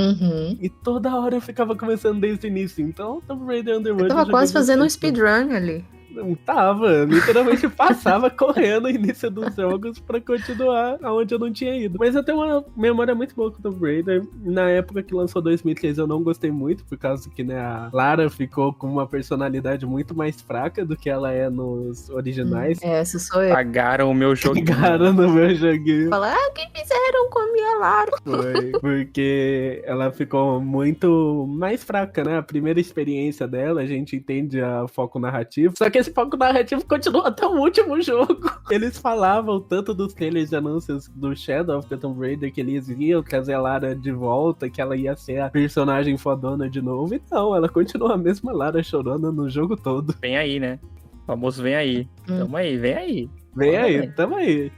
E toda hora eu ficava começando desde o início. Então, Tomb Raider Underworld... Eu tava quase fazendo um speedrun ali. Não tava, literalmente passava correndo no início dos jogos pra continuar aonde eu não tinha ido. Mas eu tenho uma memória muito boa com o Tomb Raider. Na época que lançou 2013 eu não gostei muito, por causa que, né, a Lara ficou com uma personalidade muito mais fraca do que ela é nos originais. Essa sou eu. Pagaram o meu joguinho. Pagaram no meu joguinho. Fala, o que fizeram com a minha Lara? Foi, porque ela ficou muito mais fraca, né? A primeira experiência dela, a gente entende a foco narrativo. Só que esse foco narrativo continua até o último jogo. Eles falavam tanto dos trailers de anúncios do Shadow of the Tomb Raider que eles iam trazer a Lara de volta, que ela ia ser a personagem fodona de novo. E não, ela continua a mesma Lara chorando no jogo todo. Vem aí, né? O famoso vem aí. Tamo aí, vem aí. Vem aí, tamo aí.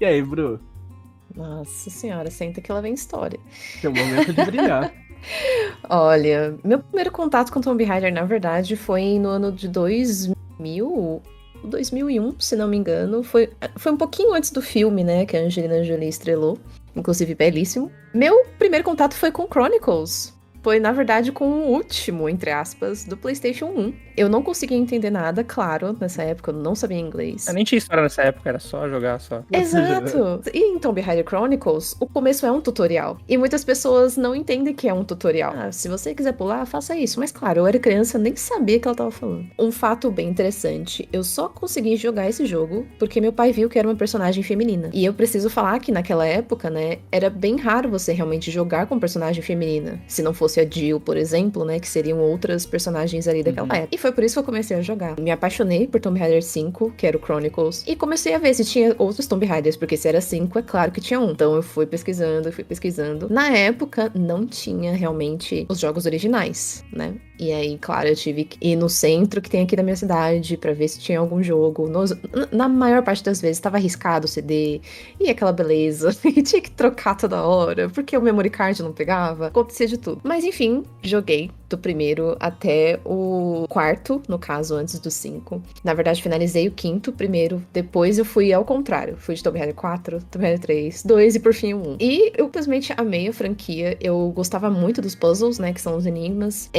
E aí, Bru? Nossa senhora, senta que ela vem história. Tem um momento de brilhar. Olha, meu primeiro contato com Tomb Raider, na verdade, foi no ano de 2001, se não me engano. Foi um pouquinho antes do filme, né, que a Angelina Jolie estrelou. inclusive belíssimo. Meu primeiro contato foi com Chronicles. Foi, na verdade, com o último, entre aspas, do PlayStation 1. Eu não conseguia entender nada, claro, nessa época, eu não sabia inglês. Eu nem tinha história nessa época, era só jogar só. Exato! E em Tomb Raider Chronicles, o começo é um tutorial. E muitas pessoas não entendem que é um tutorial. Ah, se você quiser pular, faça isso. Mas claro, eu era criança, nem sabia o que ela tava falando. Um fato bem interessante, eu só consegui jogar esse jogo porque meu pai viu que era uma personagem feminina. E eu preciso falar que naquela época, né, era bem raro você realmente jogar com personagem feminina. Se não fosse a Jill, por exemplo, né, que seriam outras personagens ali daquela época. E foi por isso que eu comecei a jogar. Me apaixonei por Tomb Raider 5, que era o Chronicles, e comecei a ver se tinha outros Tomb Raiders, porque se era 5, é claro que tinha um. Então eu fui pesquisando. Na época, não tinha realmente os jogos originais, né? E aí, claro, eu tive que ir no centro que tem aqui da minha cidade pra ver se tinha algum jogo. Na maior parte das vezes tava arriscado o CD, e aquela beleza, e tinha que trocar toda hora, porque o memory card não pegava, acontecia de tudo. Mas enfim, joguei do primeiro até o quarto, no caso, antes do 5. Na verdade, finalizei o quinto primeiro, depois eu fui ao contrário. Fui de Tomb Raider 4, Tomb Raider 3, 2 e por fim o 1. E eu simplesmente amei a franquia, eu gostava muito dos puzzles, né, que são os enigmas.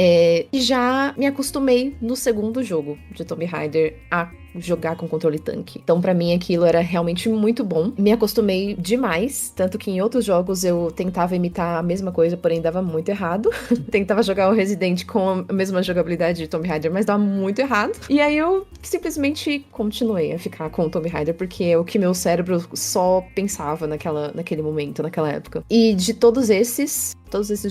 E já me acostumei no segundo jogo de Tomb Raider a jogar com controle tanque. Então, pra mim, aquilo era realmente muito bom. Me acostumei demais, tanto que em outros jogos eu tentava imitar a mesma coisa, porém dava muito errado. Tentava jogar o Resident com a mesma jogabilidade de Tomb Raider, mas dava muito errado. E aí eu simplesmente continuei a ficar com o Tomb Raider, porque é o que meu cérebro só pensava naquele momento, naquela época. E de todos esses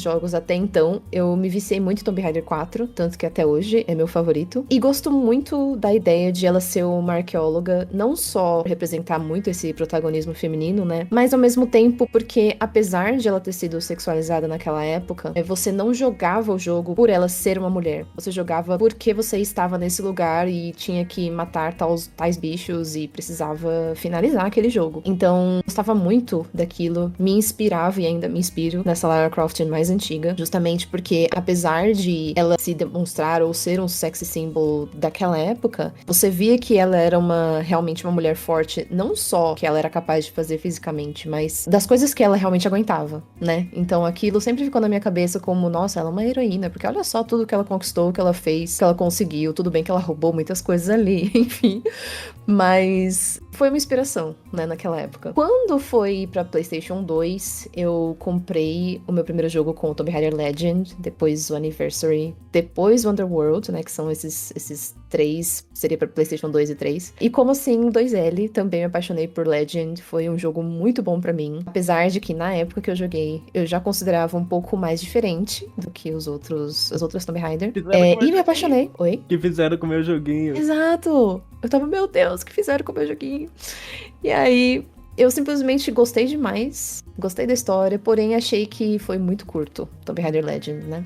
jogos até então, eu me viciei muito em Tomb Raider 4, tanto que até hoje é meu favorito. E gosto muito da ideia de ela ser uma arqueóloga, não só representar muito esse protagonismo feminino, né? Mas ao mesmo tempo, porque apesar de ela ter sido sexualizada naquela época, você não jogava o jogo por ela ser uma mulher. Você jogava porque você estava nesse lugar e tinha que matar tais bichos e precisava finalizar aquele jogo. Então, gostava muito daquilo, me inspirava e ainda me inspiro nessa Lara Croft mais antiga, justamente porque apesar de ela se demonstrar ou ser um sexy symbol daquela época, você via que ela era realmente uma mulher forte, não só que ela era capaz de fazer fisicamente, mas das coisas que ela realmente aguentava, né? Então aquilo sempre ficou na minha cabeça como, nossa, ela é uma heroína, porque olha só tudo que ela conquistou, que ela fez, que ela conseguiu, tudo bem que ela roubou muitas coisas ali, enfim, mas foi uma inspiração, né, naquela época. Quando foi pra PlayStation 2, eu comprei o meu primeiro jogo com o Tomb Raider Legend, depois o Anniversary, depois o Underworld, né, que são esses três, seria pra PlayStation 2 e 3. E como assim, 2L, também me apaixonei por Legend, foi um jogo muito bom pra mim, apesar de que na época que eu joguei, eu já considerava um pouco mais diferente do que as outras Tomb Raider. E me apaixonei. Oi? Que fizeram com o meu joguinho. Exato! Eu tava, meu Deus, o que fizeram com o meu joguinho? E aí, eu simplesmente gostei demais, gostei da história, porém achei que foi muito curto, Tomb Raider Legend, né?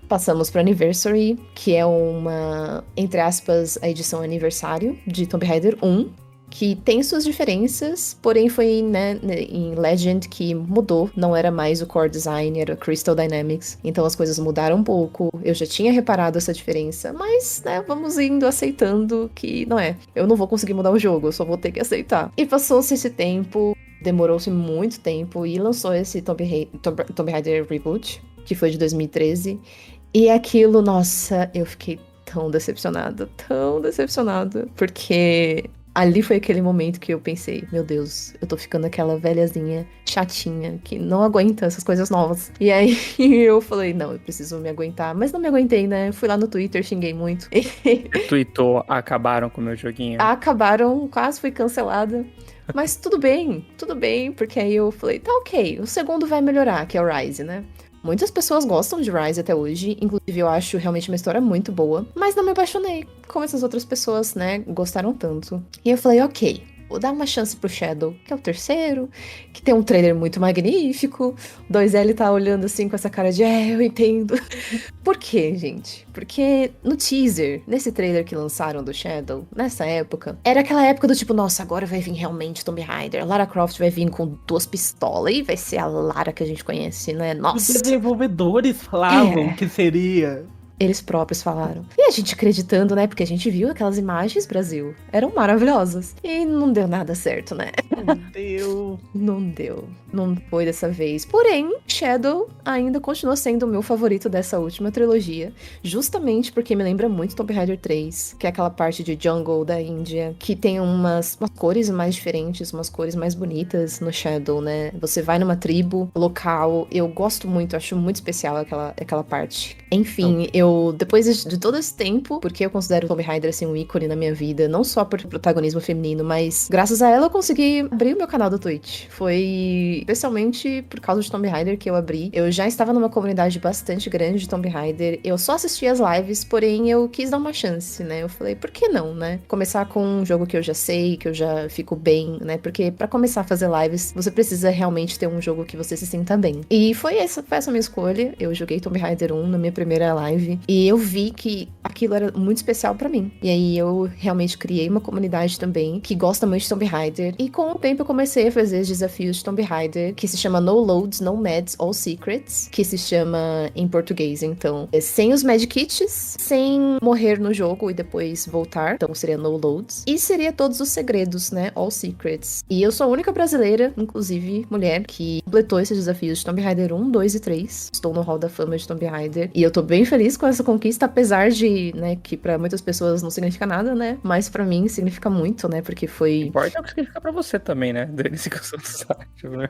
Passamos para Anniversary, que é uma, entre aspas, a edição aniversário de Tomb Raider 1, que tem suas diferenças, porém foi, né, em Legend que mudou, não era mais o core design, era Crystal Dynamics, então as coisas mudaram um pouco, eu já tinha reparado essa diferença, mas, né, vamos indo aceitando que, eu não vou conseguir mudar o jogo, eu só vou ter que aceitar. E passou-se esse tempo, demorou-se muito tempo, e lançou esse Tomb Raider Reboot, que foi de 2013, e aquilo, nossa, eu fiquei tão decepcionada, porque ali foi aquele momento que eu pensei, meu Deus, eu tô ficando aquela velhazinha chatinha que não aguenta essas coisas novas. E aí eu falei, não, eu preciso me aguentar. Mas não me aguentei, né? Fui lá no Twitter, xinguei muito. Tweetou, acabaram com o meu joguinho. Acabaram, quase fui cancelada. Mas tudo bem, porque aí eu falei, tá ok, o segundo vai melhorar, que é o Rise, né? Muitas pessoas gostam de Rise até hoje, inclusive eu acho realmente uma história muito boa, mas não me apaixonei, como essas outras pessoas, né, gostaram tanto. E eu falei, ok, vou dar uma chance pro Shadow, que é o terceiro, que tem um trailer muito magnífico, 2L tá olhando assim com essa cara de, eu entendo. Por quê, gente? Porque no teaser, nesse trailer que lançaram do Shadow, nessa época, era aquela época do tipo, nossa, agora vai vir realmente Tomb Raider, Lara Croft vai vir com 2 pistolas e vai ser a Lara que a gente conhece, né? Nossa. Os desenvolvedores falavam que seria. Eles próprios falaram. E a gente acreditando, né? Porque a gente viu aquelas imagens, Brasil. Eram maravilhosas. E não deu nada certo, né? Meu Deus. Não deu. Não foi dessa vez. Porém, Shadow ainda continua sendo o meu favorito dessa última trilogia. Justamente porque me lembra muito Tomb Raider 3. Que é aquela parte de jungle da Índia. Que tem umas cores mais diferentes, umas cores mais bonitas no Shadow, né? Você vai numa tribo local. Eu gosto muito, acho muito especial aquela parte. Enfim, depois de todo esse tempo, porque eu considero Tomb Raider, assim, um ícone na minha vida, não só por protagonismo feminino, mas graças a ela eu consegui abrir o meu canal do Twitch. Foi especialmente por causa de Tomb Raider que eu abri. Eu já estava numa comunidade bastante grande de Tomb Raider, eu só assistia as lives, porém eu quis dar uma chance, né? Eu falei, por que não, né? Começar com um jogo que eu já sei, que eu já fico bem, né? Porque pra começar a fazer lives, você precisa realmente ter um jogo que você se sinta bem. E foi essa minha escolha. Eu joguei Tomb Raider 1 na minha primeira live e eu vi que aquilo era muito especial pra mim. E aí eu realmente criei uma comunidade também que gosta muito de Tomb Raider. E com o tempo eu comecei a fazer os desafios de Tomb Raider, que se chama No Loads, No Meds, All Secrets, que se chama em português, então, sem os medkits, sem morrer no jogo e depois voltar, então seria No Loads. E seria todos os segredos, né? All Secrets. E eu sou a única brasileira, inclusive mulher, que completou esses desafios de Tomb Raider 1, 2 e 3. Estou no Hall da Fama de Tomb Raider. E eu tô bem feliz com essa conquista, apesar de, né, que pra muitas pessoas não significa nada, né? Mas pra mim significa muito, né? Porque foi... Importa é o que significa pra você também, né? Dane-se que eu sou do site, né?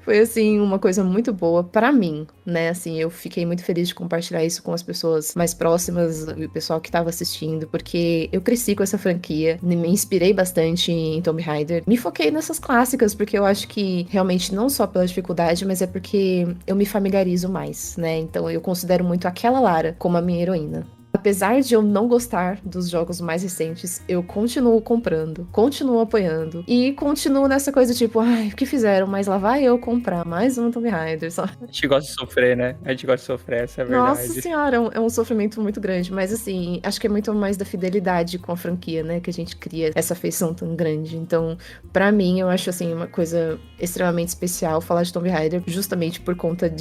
Foi, assim, uma coisa muito boa pra mim, né? Assim, eu fiquei muito feliz de compartilhar isso com as pessoas mais próximas, o pessoal que tava assistindo, porque eu cresci com essa franquia, me inspirei bastante em Tomb Raider, me foquei nessas clássicas, porque eu acho que realmente não só pela dificuldade, mas é porque eu me familiarizo mais, né? Então eu considero muito aquela Lara como a minha heroína. Apesar de eu não gostar dos jogos mais recentes, eu continuo comprando, continuo apoiando e continuo nessa coisa tipo, ai, o que fizeram? Mas lá vai eu comprar mais um Tomb Raider. Só... A gente gosta de sofrer, né? A gente gosta de sofrer, essa é a verdade. Nossa senhora, é um sofrimento muito grande, mas assim, acho que é muito mais da fidelidade com a franquia, né, que a gente cria essa afeição tão grande. Então, pra mim, eu acho assim, uma coisa extremamente especial falar de Tomb Raider, justamente por conta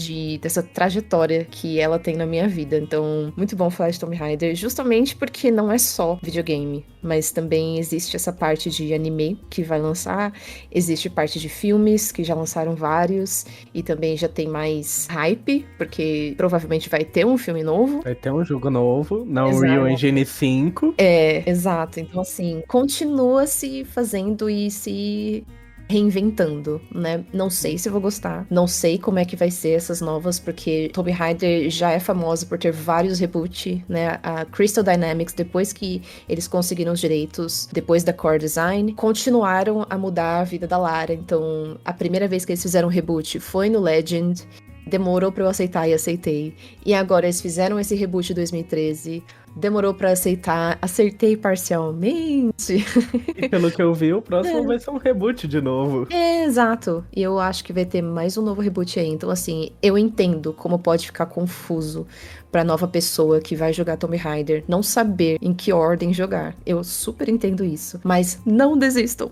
dessa trajetória que ela tem na minha vida. Então, muito bom falar de Tomb Raider, justamente porque não é só videogame, mas também existe essa parte de anime que vai lançar, existe parte de filmes que já lançaram vários, e também já tem mais hype, porque provavelmente vai ter um filme novo. Vai ter um jogo novo, na Exato. Unreal Engine 5. É, exato. Então, assim, continua se fazendo e se reinventando, né? Não sei se eu vou gostar, não sei como é que vai ser essas novas, porque Tomb Raider já é famosa por ter vários reboot, né? A Crystal Dynamics, depois que eles conseguiram os direitos, depois da Core Design, continuaram a mudar a vida da Lara. Então, a primeira vez que eles fizeram um reboot foi no Legend, demorou pra eu aceitar e aceitei. E agora eles fizeram esse reboot em 2013, demorou pra aceitar, acertei parcialmente. E pelo que eu vi, o próximo vai ser um reboot de novo. É, exato. E eu acho que vai ter mais um novo reboot aí. Então, assim, eu entendo como pode ficar confuso pra nova pessoa que vai jogar Tomb Raider não saber em que ordem jogar. Eu super entendo isso. Mas não desistam.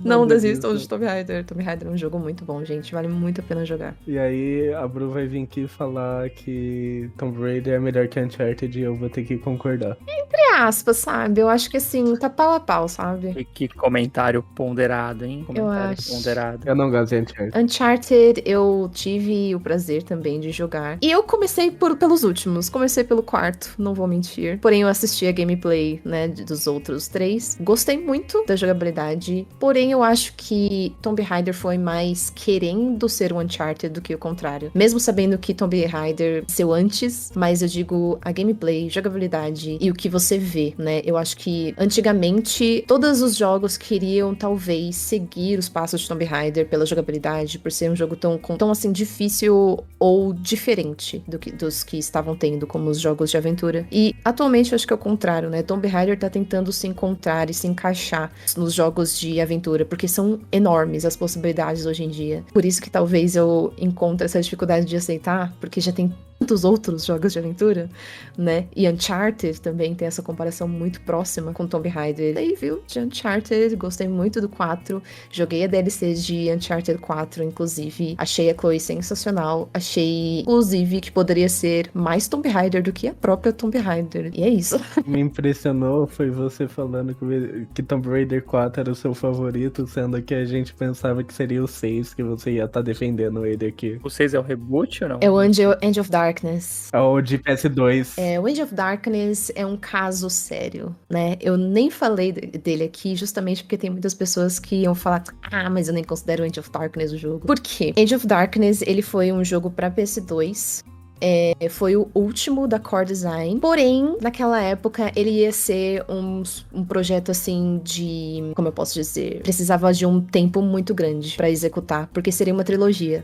Não desistam de Tomb Raider. Tomb Raider é um jogo muito bom, gente. Vale muito a pena jogar. E aí, a Bru vai vir aqui falar que Tomb Raider é melhor que Uncharted e eu vou ter que concordar. Entre aspas, sabe? Eu acho que, assim, tá pau a pau, sabe? Que comentário ponderado, hein? Comentário acho. ponderado. Eu não gosto de Uncharted. Uncharted, eu tive o prazer também de jogar. E eu comecei pelos últimos. Comecei pelo quarto, não vou mentir. Porém, eu assisti a gameplay, né, dos outros 3. Gostei muito da jogabilidade. Porém, eu acho que Tomb Raider foi mais querendo ser um Uncharted do que o contrário. Mesmo sabendo que Tomb Raider seu antes, mas eu digo a gameplay, jogabilidade e o que você vê, né? Eu acho que antigamente todos os jogos queriam talvez seguir os passos de Tomb Raider pela jogabilidade, por ser um jogo tão assim difícil ou diferente dos que estavam tendo como os jogos de aventura. E atualmente eu acho que é o contrário, né? Tomb Raider tá tentando se encontrar e se encaixar nos jogos de aventura, porque são enormes as possibilidades hoje em dia. Por isso que talvez eu encontre essa dificuldade de aceitar, porque já tem tantos outros jogos de aventura, né? E Uncharted também tem essa comparação muito próxima com Tomb Raider. Daí, viu? De Uncharted, gostei muito do 4. Joguei a DLC de Uncharted 4, inclusive. Achei a Chloe sensacional. Achei, inclusive, que poderia ser mais Tomb Raider do que a própria Tomb Raider. E é isso. Me impressionou foi você falando que Tomb Raider 4 era o seu favorito, sendo que a gente pensava que seria o 6, que você ia estar defendendo ele aqui. O 6 é o reboot ou não? É o End of Darkness. É o de PS2. O End of Darkness é um caso sério, né? Eu nem falei dele aqui justamente porque tem muitas pessoas que iam falar, mas eu nem considero End of Darkness o jogo. Por quê? End of Darkness, ele foi um jogo pra PS2. Foi o último da Core Design. Porém, naquela época, ele ia ser um projeto, assim, de... Como eu posso dizer? Precisava de um tempo muito grande pra executar, porque seria uma trilogia.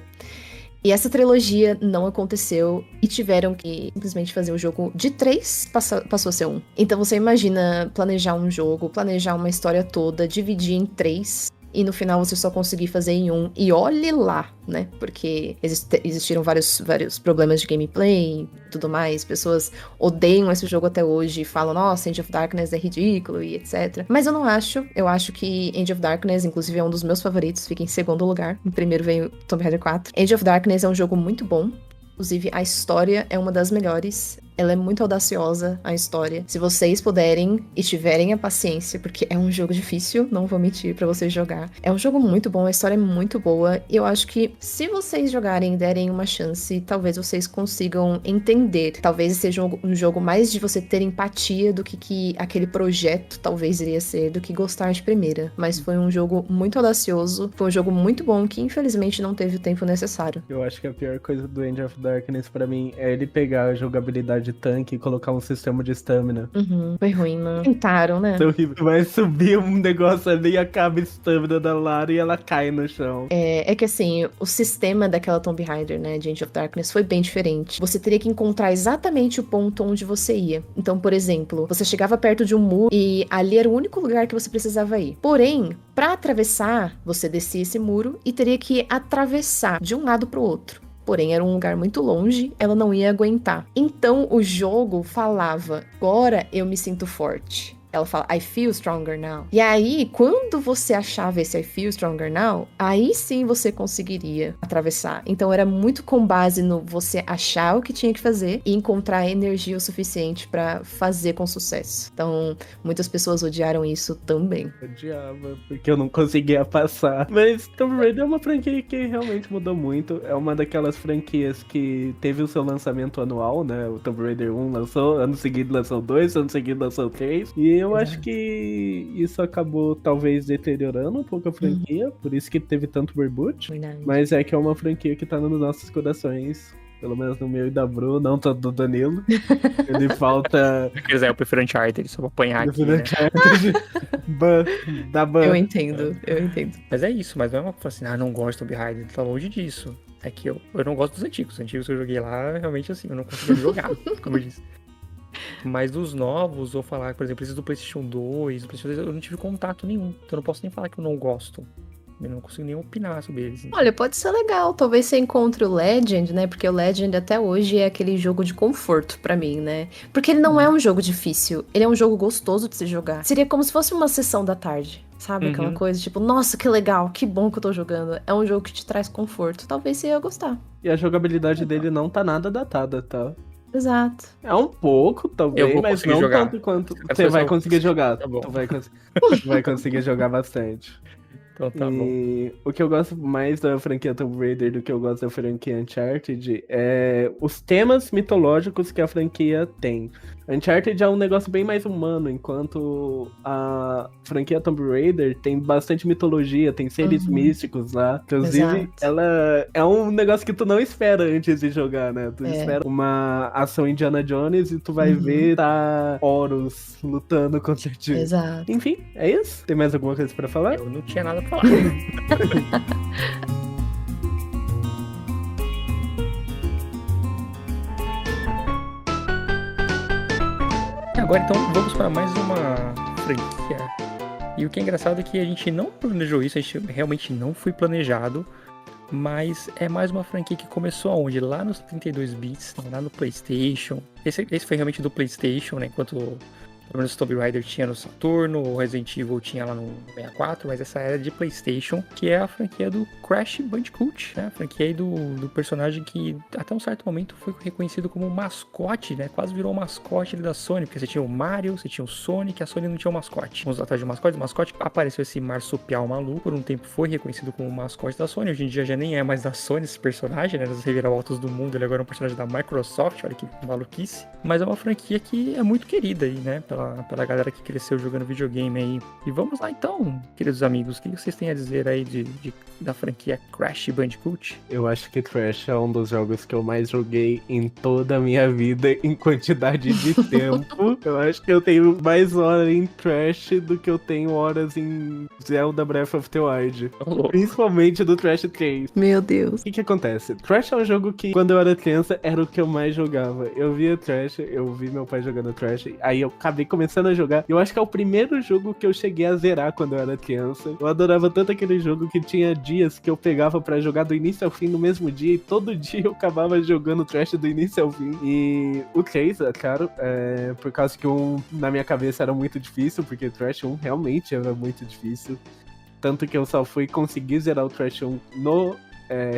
E essa trilogia não aconteceu e tiveram que simplesmente fazer o jogo de 3, passou a ser 1. Então você imagina planejar um jogo, planejar uma história toda, dividir em 3... E no final você só conseguir fazer em 1. E olhe lá, né? Porque existiram vários problemas de gameplay e tudo mais. Pessoas odeiam esse jogo até hoje e falam, nossa, End of Darkness é ridículo e etc. Mas eu não acho. Eu acho que End of Darkness, inclusive, é um dos meus favoritos. Fica em segundo lugar. Em primeiro veio Tomb Raider 4. End of Darkness é um jogo muito bom. Inclusive, a história é uma das melhores. Ela é muito audaciosa, a história. Se vocês puderem e tiverem a paciência, porque é um jogo difícil, não vou mentir pra vocês jogar. É um jogo muito bom, a história é muito boa. E eu acho que se vocês jogarem e derem uma chance, talvez vocês consigam entender. Talvez seja um jogo mais de você ter empatia do que aquele projeto talvez iria ser, do que gostar de primeira. Mas foi um jogo muito audacioso, foi um jogo muito bom que infelizmente não teve o tempo necessário. Eu acho que a pior coisa do End of Darkness pra mim é ele pegar a jogabilidade de tanque e colocar um sistema de stamina. Foi ruim, né? Tentaram, né? É horrível. Vai subir um negócio ali e acaba a stamina da Lara e ela cai no chão. É que assim, o sistema daquela Tomb Raider, né, de End of Darkness foi bem diferente. Você teria que encontrar exatamente o ponto onde você ia. Então, por exemplo, você chegava perto de um muro e ali era o único lugar que você precisava ir. Porém, pra atravessar, você descia esse muro e teria que atravessar de um lado pro outro. Porém, era um lugar muito longe, ela não ia aguentar. Então, o jogo falava, agora eu me sinto forte. Ela fala, I feel stronger now. E aí, quando você achava esse I feel stronger now, aí sim você conseguiria atravessar. Então, era muito com base no você achar o que tinha que fazer e encontrar energia o suficiente pra fazer com sucesso. Então, muitas pessoas odiaram isso também. Odiava, porque eu não conseguia passar. Mas Tomb Raider é uma franquia que realmente mudou muito. É uma daquelas franquias que teve o seu lançamento anual, né? O Tomb Raider 1 lançou, ano seguinte lançou 2, ano seguinte lançou 3. E eu acho que isso acabou talvez deteriorando um pouco a franquia, por isso que teve tanto reboot. Verdade. Mas é que é uma franquia que tá nos nossos corações. Pelo menos no meu e da Bru, não tanto do Danilo. Ele falta. Se quiser, eu prefiro Uncharted, só pra apanhar aqui. Né? Da ban. Eu entendo. Mas é isso, mas não é uma coisa assim, não gosto de Tomb Raider, tá longe disso. É que eu não gosto dos antigos. Os antigos que eu joguei lá, realmente assim, eu não conseguia jogar, como eu disse. Mas dos novos, vou falar, por exemplo, esses do PlayStation 2, do PlayStation 3, eu não tive contato nenhum. Então eu não posso nem falar que eu não gosto. Eu não consigo nem opinar sobre eles. Então. Olha, pode ser legal. Talvez você encontre o Legend, né? Porque o Legend até hoje é aquele jogo de conforto pra mim, né? Porque ele não é um jogo difícil. Ele é um jogo gostoso de se jogar. Seria como se fosse uma sessão da tarde. Sabe? Aquela coisa tipo, nossa, que legal, que bom que eu tô jogando. É um jogo que te traz conforto. Talvez você ia gostar. E a jogabilidade dele não tá nada datada, tá? Exato. É um pouco, talvez, mas não jogar. tanto quanto você vai conseguir jogar. Tá bom. Tu vai conseguir jogar bastante. Então tá bom. O que eu gosto mais da franquia Tomb Raider do que eu gosto da franquia Uncharted é os temas mitológicos que a franquia tem. Uncharted é um negócio bem mais humano, enquanto a franquia Tomb Raider tem bastante mitologia, tem seres místicos lá. Inclusive, ela é um negócio que tu não espera antes de jogar, né? Tu espera uma ação Indiana Jones e tu vai ver tá Horus lutando contra ti. Exato. Enfim, é isso? Tem mais alguma coisa pra falar? Eu não tinha nada pra falar. Agora então vamos para mais uma franquia. E o que é engraçado é que a gente não planejou isso, a gente realmente não foi planejado. mas é mais uma franquia que começou aonde? Lá nos 32 bits, lá no PlayStation. Esse foi realmente do PlayStation, né? Enquanto pelo menos o Tomb Raider tinha no Saturno, o Resident Evil tinha lá no 64, mas essa era de PlayStation, que é a franquia do Crash Bandicoot, né? A franquia aí do personagem que até um certo momento foi reconhecido como mascote, né? Quase virou o mascote da Sony, porque você tinha o Mario, você tinha o Sonic, a Sony não tinha o mascote. Uns atrás de mascote, apareceu esse marsupial maluco, por um tempo foi reconhecido como mascote da Sony, hoje em dia já nem é mais da Sony esse personagem, né? Nas reviravoltas do mundo, ele agora é um personagem da Microsoft, olha que maluquice. Mas é uma franquia que é muito querida aí, né? Pela galera que cresceu jogando videogame aí. E vamos lá então, queridos amigos, o que vocês têm a dizer aí da franquia Crash Bandicoot? Eu acho que Crash é um dos jogos que eu mais joguei em toda a minha vida em quantidade de tempo. Eu acho que eu tenho mais horas em Crash do que eu tenho horas em Zelda Breath of the Wild. Principalmente do Crash 3. Meu Deus. O que acontece? Crash é um jogo que, quando eu era criança, era o que eu mais jogava. Eu via Crash, eu vi meu pai jogando Crash, aí eu acabei começando a jogar. Eu acho que é o primeiro jogo que eu cheguei a zerar quando eu era criança. Eu adorava tanto aquele jogo que tinha dias que eu pegava pra jogar do início ao fim no mesmo dia, e todo dia eu acabava jogando Crash do início ao fim. E o 3, é claro, por causa que na minha cabeça era muito difícil, porque Crash 1 realmente era muito difícil. Tanto que eu só fui conseguir zerar o Crash 1 no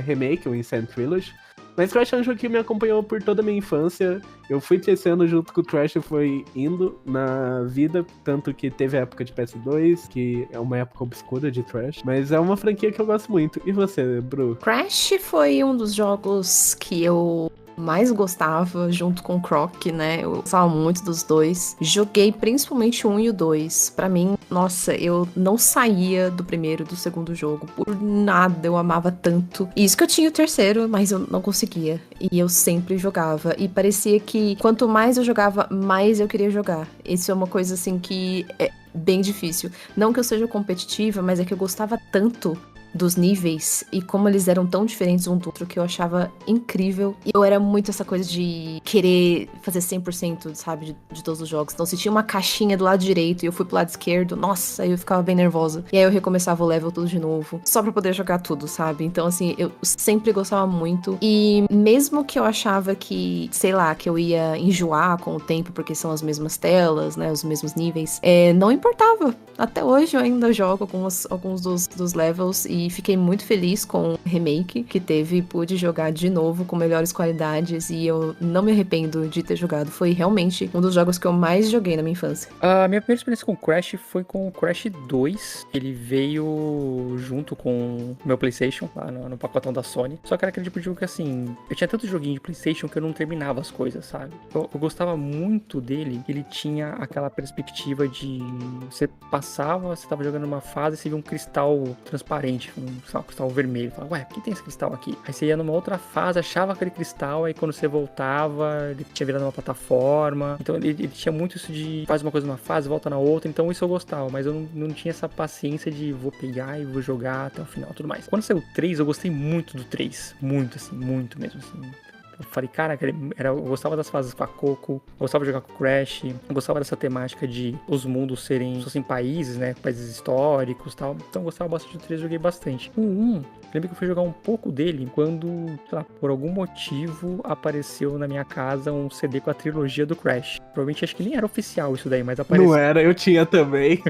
remake, o Insane Trilogy. Mas Crash é um jogo que me acompanhou por toda a minha infância. Eu fui crescendo junto com o Crash, foi indo na vida. Tanto que teve a época de PS2, que é uma época obscura de Crash. Mas é uma franquia que eu gosto muito. E você, Bru? Crash foi um dos jogos que eu mais gostava, junto com o Croc, né? Eu gostava muito dos dois. Joguei principalmente o 1 e o 2. Pra mim, nossa, eu não saía do primeiro e do segundo jogo. Por nada, eu amava tanto. E isso que eu tinha o terceiro, mas eu não conseguia. E eu sempre jogava. E parecia que quanto mais eu jogava, mais eu queria jogar. Isso é uma coisa, assim, que é bem difícil. Não que eu seja competitiva, mas é que eu gostava tanto dos níveis e como eles eram tão diferentes um do outro que eu achava incrível. E eu era muito essa coisa de querer fazer 100%, sabe, de todos os jogos. Então se tinha uma caixinha do lado direito e eu fui pro lado esquerdo, nossa, aí eu ficava bem nervosa. E aí eu recomeçava o level tudo de novo, só pra poder jogar tudo, sabe? Então assim, eu sempre gostava muito. E mesmo que eu achava que, sei lá, que eu ia enjoar com o tempo, porque são as mesmas telas, né, os mesmos níveis, não importava. Até hoje eu ainda jogo alguns dos levels e fiquei muito feliz com o remake que teve. Pude jogar de novo com melhores qualidades e eu não me arrependo de ter jogado. Foi realmente um dos jogos que eu mais joguei na minha infância. A minha primeira experiência com Crash foi com o Crash 2. Ele veio junto com o meu PlayStation, lá no pacotão da Sony. Só que era aquele tipo de jogo que, assim, eu tinha tanto joguinho de PlayStation que eu não terminava as coisas, sabe? Eu gostava muito dele. Ele tinha aquela perspectiva de você passava, você tava jogando uma fase e você via um cristal transparente, um cristal vermelho. Falava, ué, por que tem esse cristal aqui? Aí você ia numa outra fase, achava aquele cristal, aí quando você voltava, ele tinha virado uma plataforma. Então ele tinha muito isso de faz uma coisa numa fase, volta na outra. Então isso eu gostava, mas eu não tinha essa paciência de vou pegar e vou jogar até o final e tudo mais. Quando saiu o 3, eu gostei muito do 3. Muito, assim, muito mesmo, assim. Eu falei, cara, eu gostava das fases com a Coco, eu gostava de jogar com o Crash, eu gostava dessa temática de os mundos fossem países, né, países históricos e tal. Então eu gostava bastante do 3, joguei bastante. O 1, lembro que eu fui jogar um pouco dele quando, sei lá, por algum motivo apareceu na minha casa um CD com a trilogia do Crash. Provavelmente acho que nem era oficial isso daí, mas apareceu. Não era, eu tinha também.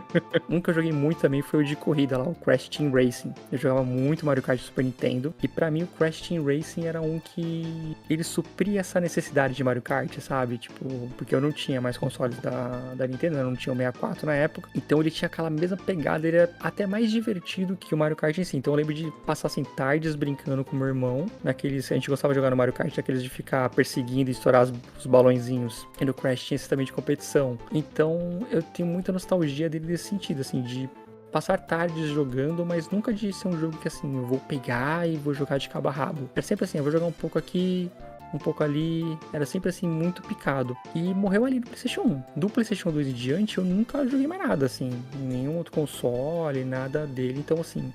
Um que eu joguei muito também foi o de corrida lá, o Crash Team Racing. Eu jogava muito Mario Kart do Super Nintendo. E pra mim o Crash Team Racing era um que ele supria essa necessidade de Mario Kart, sabe? Tipo, porque eu não tinha mais consoles da Nintendo, eu não tinha o 64 na época. Então ele tinha aquela mesma pegada, ele era até mais divertido que o Mario Kart em si. Então eu lembro de passar assim tardes brincando com meu irmão. A gente gostava de jogar no Mario Kart, aqueles de ficar perseguindo e estourar os balõezinhos. E no Crash tinha esse também de competição. Então eu tenho muita nostalgia dele nesse sentido, assim, de passar tardes jogando, mas nunca de ser um jogo que assim, eu vou pegar e vou jogar de cabo a rabo. Era sempre assim, eu vou jogar um pouco aqui, um pouco ali, era sempre assim, muito picado. E morreu ali no PlayStation 1. Do PlayStation 2 em diante, eu nunca joguei mais nada, assim, nenhum outro console, nada dele. Então, assim,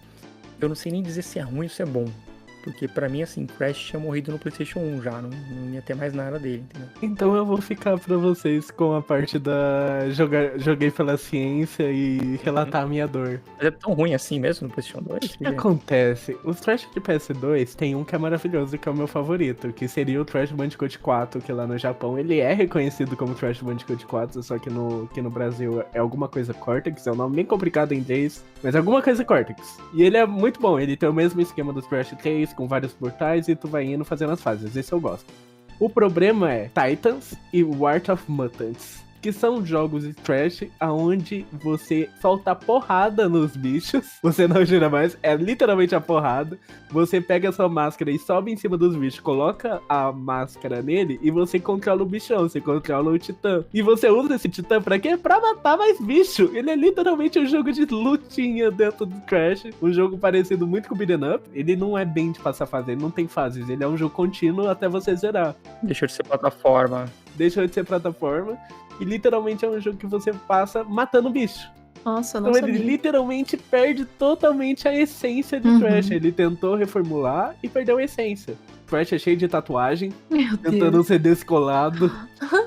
eu não sei nem dizer se é ruim ou se é bom. porque pra mim, assim, Crash tinha morrido no PlayStation 1 já, não ia ter mais nada dele, entendeu? Então eu vou ficar pra vocês com a parte da joguei pela ciência e relatar a minha dor. Mas é tão ruim assim mesmo no PlayStation 2? O que acontece? Os Crash de PS2 tem um que é maravilhoso, que é o meu favorito, que seria o Crash Bandicoot 4, que lá no Japão ele é reconhecido como Crash Bandicoot 4, só que no Brasil é alguma coisa Cortex, é um nome bem complicado em inglês, mas é alguma coisa Cortex. E ele é muito bom, ele tem o mesmo esquema dos Crash 3, com vários portais, e tu vai indo fazendo as fases, esse eu gosto. O problema é Titans e War of Mutants, que são jogos de Crash onde você solta porrada nos bichos, você não gira mais, é literalmente a porrada, você pega a sua máscara e sobe em cima dos bichos, coloca a máscara nele e você controla o bichão, você controla o titã. E você usa esse titã pra quê? Pra matar mais bicho. Ele é literalmente um jogo de lutinha dentro do Crash, um jogo parecido muito com o Beat'em Up. Ele não é bem de passar fase, ele não tem fases, ele é um jogo contínuo até você zerar. Deixou de ser plataforma. Deixou de ser plataforma. E literalmente é um jogo que você passa matando bicho. Nossa, eu não Então sabia. ele literalmente perde totalmente a essência de Crash. Ele tentou reformular e perdeu a essência. Crash é cheio de tatuagem, Meu tentando Deus. ser descolado.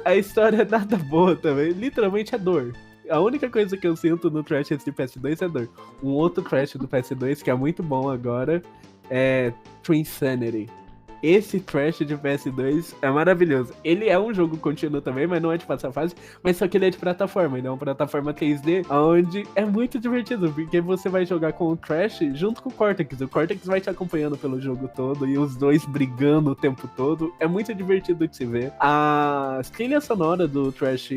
A história é nada boa também. Literalmente é dor. A única coisa que eu sinto no Crash de PS2 é dor. Um outro Crash do PS2 que é muito bom agora é Twinsanity. Esse Crash de PS2 é maravilhoso. Ele é um jogo contínuo também, mas não é de passar fase. Mas só que ele é de plataforma. Ele é uma plataforma 3D, onde é muito divertido, porque você vai jogar com o Crash junto com o Cortex. O Cortex vai te acompanhando pelo jogo todo e os dois brigando o tempo todo. É muito divertido de se ver. A trilha sonora do Crash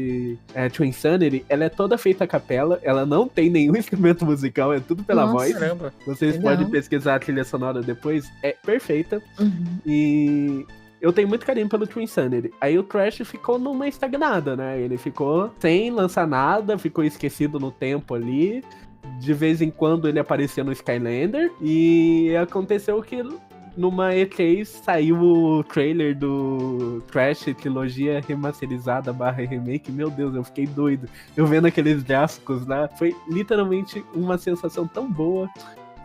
Twinsanity, ela é toda feita a capela. Ela não tem nenhum instrumento musical, é tudo pela Nossa. voz. Caramba. Vocês Legal. podem pesquisar a trilha sonora depois. É perfeita. Uhum. E eu tenho muito carinho pelo Twinsanity. Aí o Crash ficou numa estagnada, né? Ele ficou sem lançar nada, ficou esquecido no tempo ali. De vez em quando ele aparecia no Skylander. E aconteceu que numa E3 saiu o trailer do Crash trilogia remasterizada / remake. Meu Deus, eu fiquei doido. Eu vendo aqueles gráficos lá, foi literalmente uma sensação tão boa.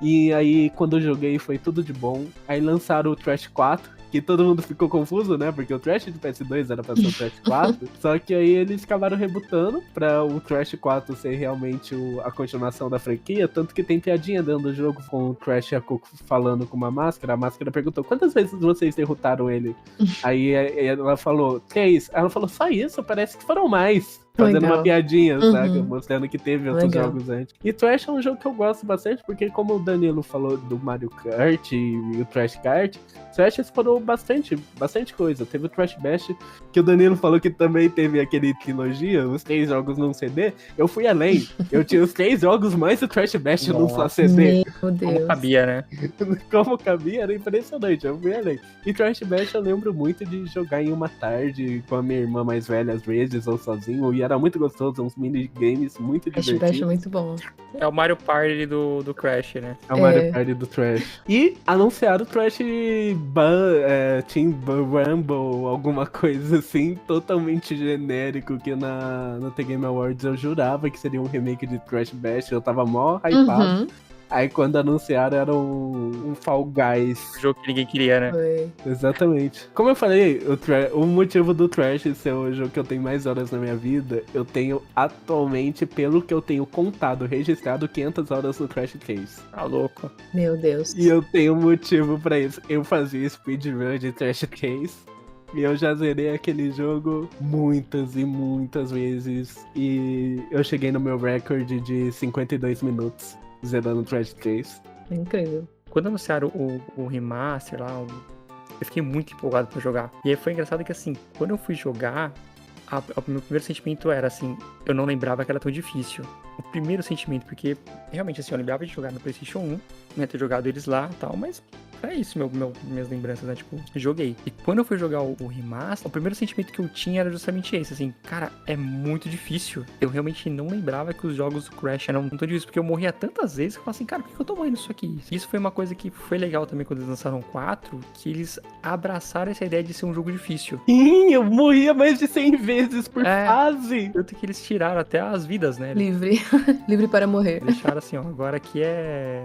E aí, quando eu joguei, foi tudo de bom. Aí lançaram o Crash 4, que todo mundo ficou confuso, né? Porque o Crash de PS2 era pra ser o Crash 4. Só que aí eles acabaram rebutando pra o Crash 4 ser realmente a continuação da franquia. Tanto que tem piadinha dentro do jogo com o Crash e a Coco falando com uma máscara. A máscara perguntou, quantas vezes vocês derrotaram ele? Aí ela falou, 3. Ela falou, só isso? Parece que foram mais. Fazendo Legal. uma piadinha, sabe? Uhum. Mostrando que teve outros Legal. jogos antes. E Trash é um jogo que eu gosto bastante, porque como o Danilo falou do Mario Kart e o Trash Kart, Trash explorou bastante coisa. Teve o Trash Bash, que o Danilo falou que também teve aquele trilogia, os 3 jogos num CD. Eu fui além. Eu tinha os 3 jogos mais o Trash Bash num só Nossa. CD. Meu Deus. Como cabia, né? Como cabia, era impressionante. Eu fui além. E Trash Bash eu lembro muito de jogar em uma tarde com a minha irmã mais velha, às vezes, ou sozinho. E era muito gostoso, uns minigames muito Crash divertidos. Bash é muito bom. É o Mario Party do Crash, né? É o Mario Party do Trash. E anunciaram o Trash Team Rumble, alguma coisa assim, totalmente genérico, que no The Game Awards eu jurava que seria um remake de Trash Bash, eu tava mó hypado. Uhum. Aí quando anunciaram era um Fall Guys. O jogo que ninguém queria, né? Foi. Exatamente. Como eu falei, o motivo do Trash ser o jogo que eu tenho mais horas na minha vida, eu tenho atualmente, pelo que eu tenho contado, registrado 500 horas no Trash 3. Tá louco. Meu Deus. E eu tenho um motivo pra isso. Eu fazia speedrun de Trash 3. E eu já zerei aquele jogo muitas e muitas vezes. E eu cheguei no meu recorde de 52 minutos zerando Trash 3. É incrível. Quando anunciaram o remaster lá, eu fiquei muito empolgado pra jogar. E aí foi engraçado que assim, quando eu fui jogar, o meu primeiro sentimento era assim, eu não lembrava que era tão difícil. O primeiro sentimento, porque realmente assim, eu lembrava de jogar no PlayStation 1, né, ter jogado eles lá e tal, mas é isso, minhas lembranças, né, tipo, joguei. E quando eu fui jogar o remaster, o primeiro sentimento que eu tinha era justamente esse, assim, cara, é muito difícil. Eu realmente não lembrava que os jogos do Crash eram tão difíceis, porque eu morria tantas vezes que eu falava assim, cara, por que eu tô morrendo isso aqui? Isso foi uma coisa que foi legal também quando eles lançaram o 4, que eles abraçaram essa ideia de ser um jogo difícil. Sim, eu morria mais de 100 vezes por É. fase. Tanto que eles tiraram até as vidas, né? Eles Livre. Livre para morrer. deixaram assim, ó, agora aqui é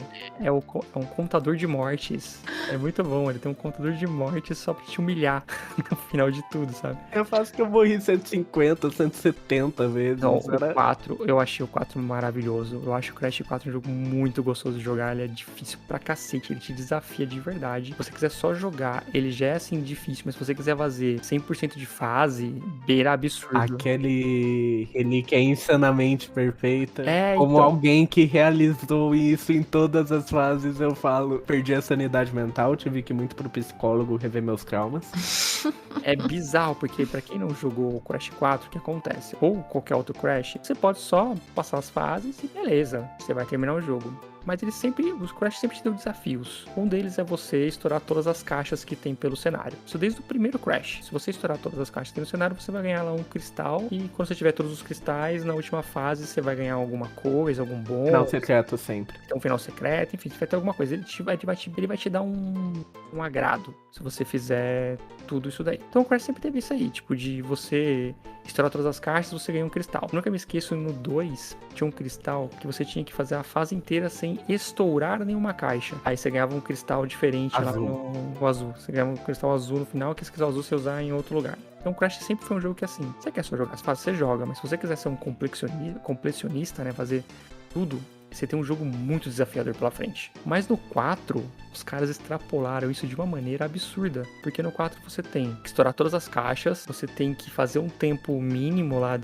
um contador de mortes. É muito bom, ele tem um contador de morte só pra te humilhar no final de tudo, sabe? Eu faço que eu morri 150, 170 vezes. Não, Era... o 4, eu achei o 4 maravilhoso. Eu acho o Crash 4 um jogo muito gostoso de jogar. Ele é difícil pra cacete, ele te desafia de verdade. Se você quiser só jogar, ele já é assim difícil, mas se você quiser fazer 100% de fase, beira absurdo. Aquele relíquia é insanamente perfeita. É, Como então. alguém que realizou isso em todas as fases, eu falo, perdi a sanidade mental, tive que ir muito pro psicólogo rever meus traumas. É bizarro, porque pra quem não jogou o Crash 4, o que acontece? Ou qualquer outro Crash, você pode só passar as fases e beleza, você vai terminar o jogo. Mas os Crash sempre te dão desafios. Um deles é você estourar todas as caixas que tem pelo cenário. Isso desde o primeiro Crash. Se você estourar todas as caixas que tem no cenário, você vai ganhar lá um cristal. E quando você tiver todos os cristais, na última fase, você vai ganhar alguma coisa, algum bom. Final secreto sempre. Tem um final secreto, enfim, você vai ter alguma coisa. Ele vai te dar um agrado se você fizer tudo isso daí. Então o Crash sempre teve isso aí, tipo, de você estourar todas as caixas, você ganha um cristal. Nunca me esqueço, no 2, tinha um cristal que você tinha que fazer a fase inteira sem estourar nenhuma caixa. Aí você ganhava um cristal diferente Azul. lá no azul. Você ganhava um cristal azul no final, que esse cristal azul você usar em outro lugar. Então o Crash sempre foi um jogo que assim, você quer só jogar as fases, você joga, mas se você quiser ser um completionista, né, fazer tudo, você tem um jogo muito desafiador pela frente. Mas no 4, os caras extrapolaram isso de uma maneira absurda. Porque no 4 você tem que estourar todas as caixas, você tem que fazer um tempo mínimo lá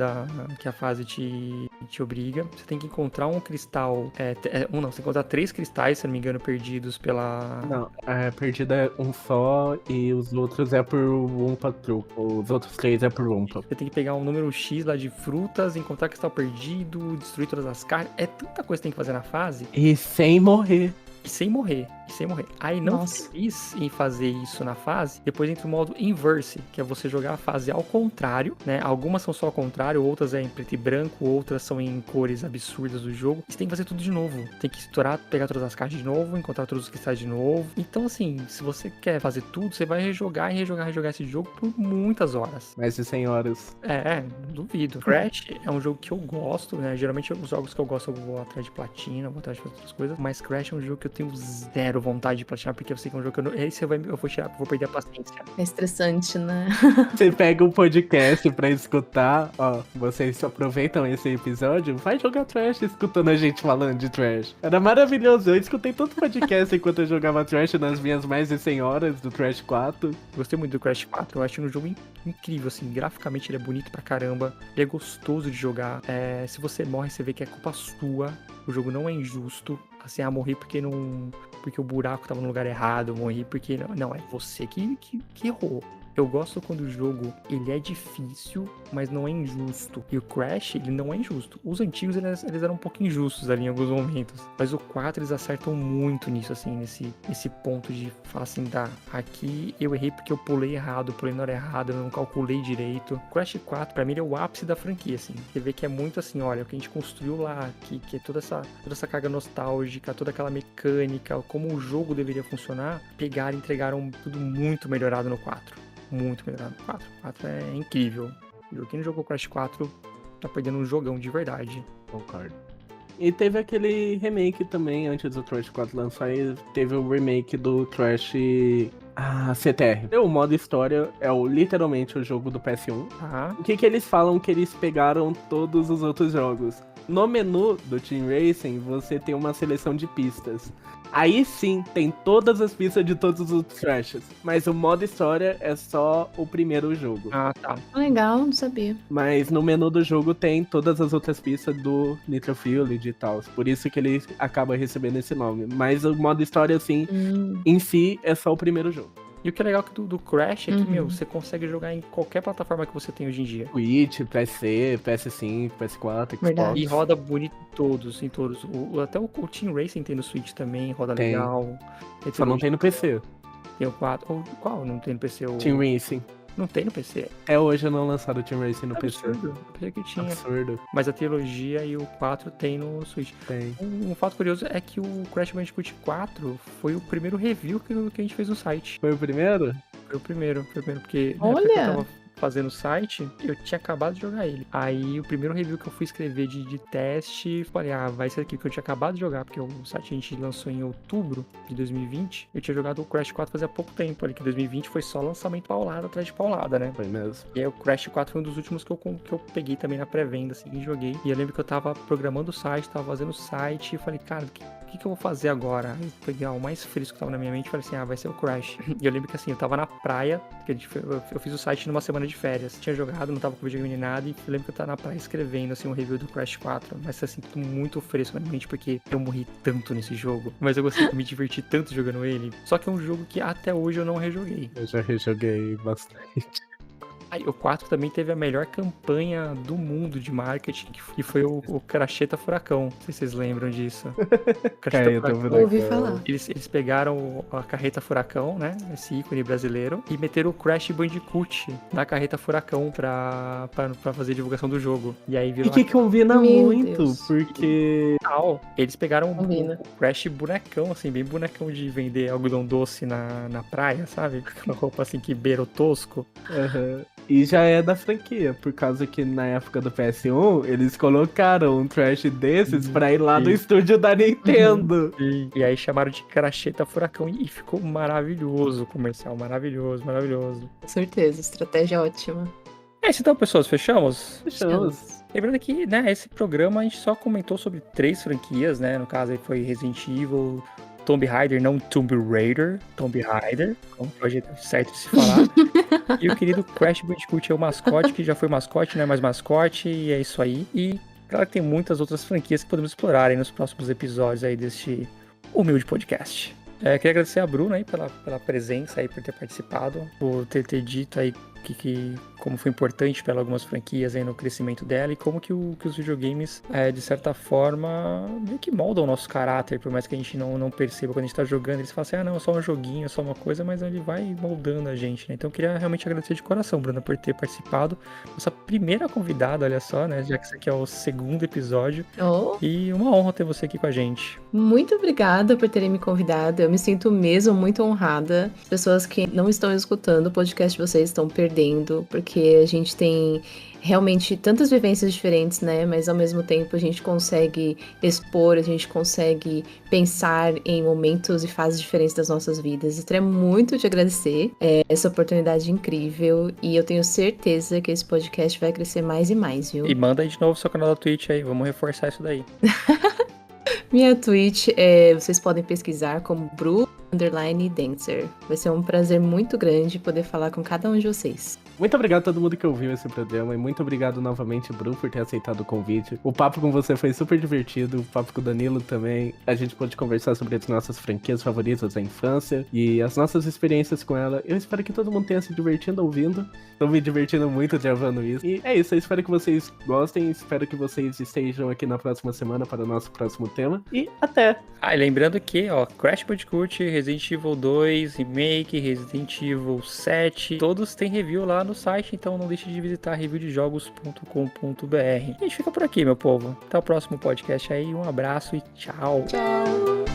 que a fase te obriga. Você tem que encontrar um cristal. Você tem que encontrar 3 cristais, se não me engano, perdidos pela. Não, perdida é um só e os outros é por Wumpa Truco. Os outros 3 é por Wumpa. Você tem que pegar um número X lá de frutas, encontrar cristal perdido, destruir todas as caixas. É tanta coisa que tem que fazer na fase. E sem morrer. E sem morrer. Aí não feliz em fazer isso na fase, depois entra o modo inverse, que é você jogar a fase ao contrário, né? Algumas são só ao contrário, outras é em preto e branco, outras são em cores absurdas do jogo. Você tem que fazer tudo de novo. Tem que estourar, pegar todas as caixas de novo, encontrar todos os cristais de novo. Então, assim, se você quer fazer tudo, você vai rejogar esse jogo por muitas horas. Mais de 100 horas. Não duvido. Crash é um jogo que eu gosto, né? Geralmente os jogos que eu gosto eu vou atrás de platina, vou atrás de outras coisas, mas Crash é um jogo que eu tenho zero vontade de platinar, porque eu sei que é um jogo que eu vou perder a paciência. É estressante, né? Você pega um podcast pra escutar, ó, vocês aproveitam esse episódio, vai jogar Trash escutando a gente falando de Trash. Era maravilhoso, eu escutei todo podcast enquanto eu jogava Trash nas minhas mais de 100 horas do Crash 4. Gostei muito do Crash 4, eu acho um jogo incrível, assim, graficamente ele é bonito pra caramba, ele é gostoso de jogar, se você morre, você vê que é culpa sua, o jogo não é injusto, assim, morri porque o buraco tava no lugar errado, morri porque não é você que errou. Eu gosto quando o jogo, ele é difícil, mas não é injusto. E o Crash, ele não é injusto. Os antigos, eles eram um pouco injustos ali em alguns momentos. Mas o 4, eles acertam muito nisso, assim, nesse ponto de falar assim, aqui eu errei porque eu pulei errado, pulei na hora errada, eu não calculei direito. Crash 4, pra mim, ele é o ápice da franquia, assim. Você vê que é muito assim, olha, o que a gente construiu lá, que é toda essa carga nostálgica, toda aquela mecânica, como o jogo deveria funcionar, pegaram e entregaram tudo muito melhorado no 4. Muito melhorado no 4. O 4 é incrível. E quem não jogou Crash 4 tá perdendo um jogão de verdade. Concordo. E teve aquele remake também, antes do Crash 4 lançar, teve o remake do Crash CTR. O modo história é literalmente o jogo do PS1. O que eles falam que eles pegaram todos os outros jogos? No menu do Team Racing, você tem uma seleção de pistas. Aí sim, tem todas as pistas de todos os outros Crashes. Mas o modo história é só o primeiro jogo. Tá. Legal, não sabia. Mas no menu do jogo tem todas as outras pistas do Nitro Fueled e tal. Por isso que ele acaba recebendo esse nome. Mas o modo história, assim, em si, é só o primeiro jogo. E o que é legal do Crash é que, você consegue jogar em qualquer plataforma que você tem hoje em dia. Switch, PC, PS5, PS4, Xbox. Verdade. E roda bonito em todos. Até o Team Racing tem no Switch também, roda legal. Só não tem no PC. Tem o 4. Qual não tem no PC? Team Racing. Não tem no PC. Até hoje não lançaram o Team Racing no PC. Absurdo. Eu pensei que tinha. Absurdo. Mas a trilogia e o 4 tem no Switch. Tem. Um fato curioso é que o Crash Bandicoot 4 foi o primeiro review que a gente fez no site. Foi o primeiro? Foi o primeiro, porque Olha! fazendo o site, eu tinha acabado de jogar ele. Aí o primeiro review que eu fui escrever de teste, falei, vai ser aqui que eu tinha acabado de jogar, porque o site a gente lançou em outubro de 2020. Eu tinha jogado o Crash 4 fazia pouco tempo ali, que 2020 foi só lançamento paulada atrás de paulada, né? Foi mesmo. E aí o Crash 4 foi um dos últimos que eu peguei também na pré-venda, assim, e joguei. E eu lembro que eu tava programando o site, tava fazendo o site, e falei, cara, o que eu vou fazer agora? Aí eu peguei o mais fresco que tava na minha mente e falei assim, vai ser o Crash. E eu lembro que assim, eu tava na praia, que eu fiz o site numa semana de férias. Tinha jogado, não tava com videogame nem nada, e eu lembro que eu tava na praia escrevendo, assim, um review do Crash 4. Mas assim, tudo muito fresco na minha mente, porque eu morri tanto nesse jogo. Mas eu gostei de me divertir tanto jogando ele. Só que é um jogo que até hoje eu não rejoguei. Eu já rejoguei bastante. Aí, o 4 também teve a melhor campanha do mundo de marketing, que foi o Cracheta Furacão. Não sei se vocês lembram disso. Carreta Furacão. Ouvi falar. Eles pegaram a Carreta Furacão, né? Esse ícone brasileiro, e meteram o Crash Bandicoot na Carreta Furacão pra fazer divulgação do jogo. E aí virou. E que combina Meu muito, Deus. porque... Eles pegaram Combina. o Crash bonecão, assim, bem bonecão de vender algodão doce na praia, sabe? Aquela roupa assim que beira o tosco. Aham. E já é da franquia, por causa que na época do PS1, eles colocaram um trash desses pra ir lá no estúdio da Nintendo. E aí chamaram de Cracheta Furacão e ficou maravilhoso o comercial, maravilhoso. Com certeza, estratégia ótima. É isso então, pessoas, fechamos? Fechamos. Lembrando que, né, esse programa a gente só comentou sobre 3 franquias, né? No caso aí foi Resident Evil, Tomb Raider, não Tomb Raider, Tomb Raider, como é o jeito certo de se falar. E o querido Crash Bandicoot é o mascote, que já foi mascote, não é mais mascote, e é isso aí. E claro que tem muitas outras franquias que podemos explorar aí nos próximos episódios aí deste humilde podcast. Queria agradecer a Bruna aí pela presença aí, por ter participado, por ter dito aí como foi importante para algumas franquias aí no crescimento dela e como que os videogames, de certa forma, meio que moldam o nosso caráter, por mais que a gente não perceba quando a gente tá jogando. Eles falam assim, não, é só um joguinho, é só uma coisa, mas ele vai moldando a gente, né? Então eu queria realmente agradecer de coração, Bruna, por ter participado. Nossa primeira convidada, olha só, né? Já que esse aqui é o 2º episódio. Oh, E uma honra ter você aqui com a gente. muito obrigada por terem me convidado. Eu me sinto mesmo muito honrada. As pessoas que não estão escutando o podcast de vocês estão perdendo, porque a gente tem realmente tantas vivências diferentes, né? Mas ao mesmo tempo a gente consegue expor, a gente consegue pensar em momentos e fases diferentes das nossas vidas. Então é muito de agradecer essa oportunidade incrível, e eu tenho certeza que esse podcast vai crescer mais e mais, viu? E manda aí de novo seu canal da Twitch aí, vamos reforçar isso daí. Minha Twitch, vocês podem pesquisar como Bru_Dancer. Vai ser um prazer muito grande poder falar com cada um de vocês. Muito obrigado a todo mundo que ouviu esse programa e muito obrigado novamente, Bru, por ter aceitado o convite. O papo com você foi super divertido, o papo com o Danilo também. A gente pôde conversar sobre as nossas franquias favoritas da infância e as nossas experiências com ela. Eu espero que todo mundo tenha se divertindo ouvindo. Tô me divertindo muito gravando isso. E é isso, eu espero que vocês gostem, espero que vocês estejam aqui na próxima semana para o nosso próximo tema. E até! E lembrando que, Crash Bandicoot, Resident Evil 2, Remake, Resident Evil 7, todos têm review lá no site, então não deixe de visitar reviewdejogos.com.br. E a gente fica por aqui, meu povo. Até o próximo podcast aí, um abraço e tchau! Tchau!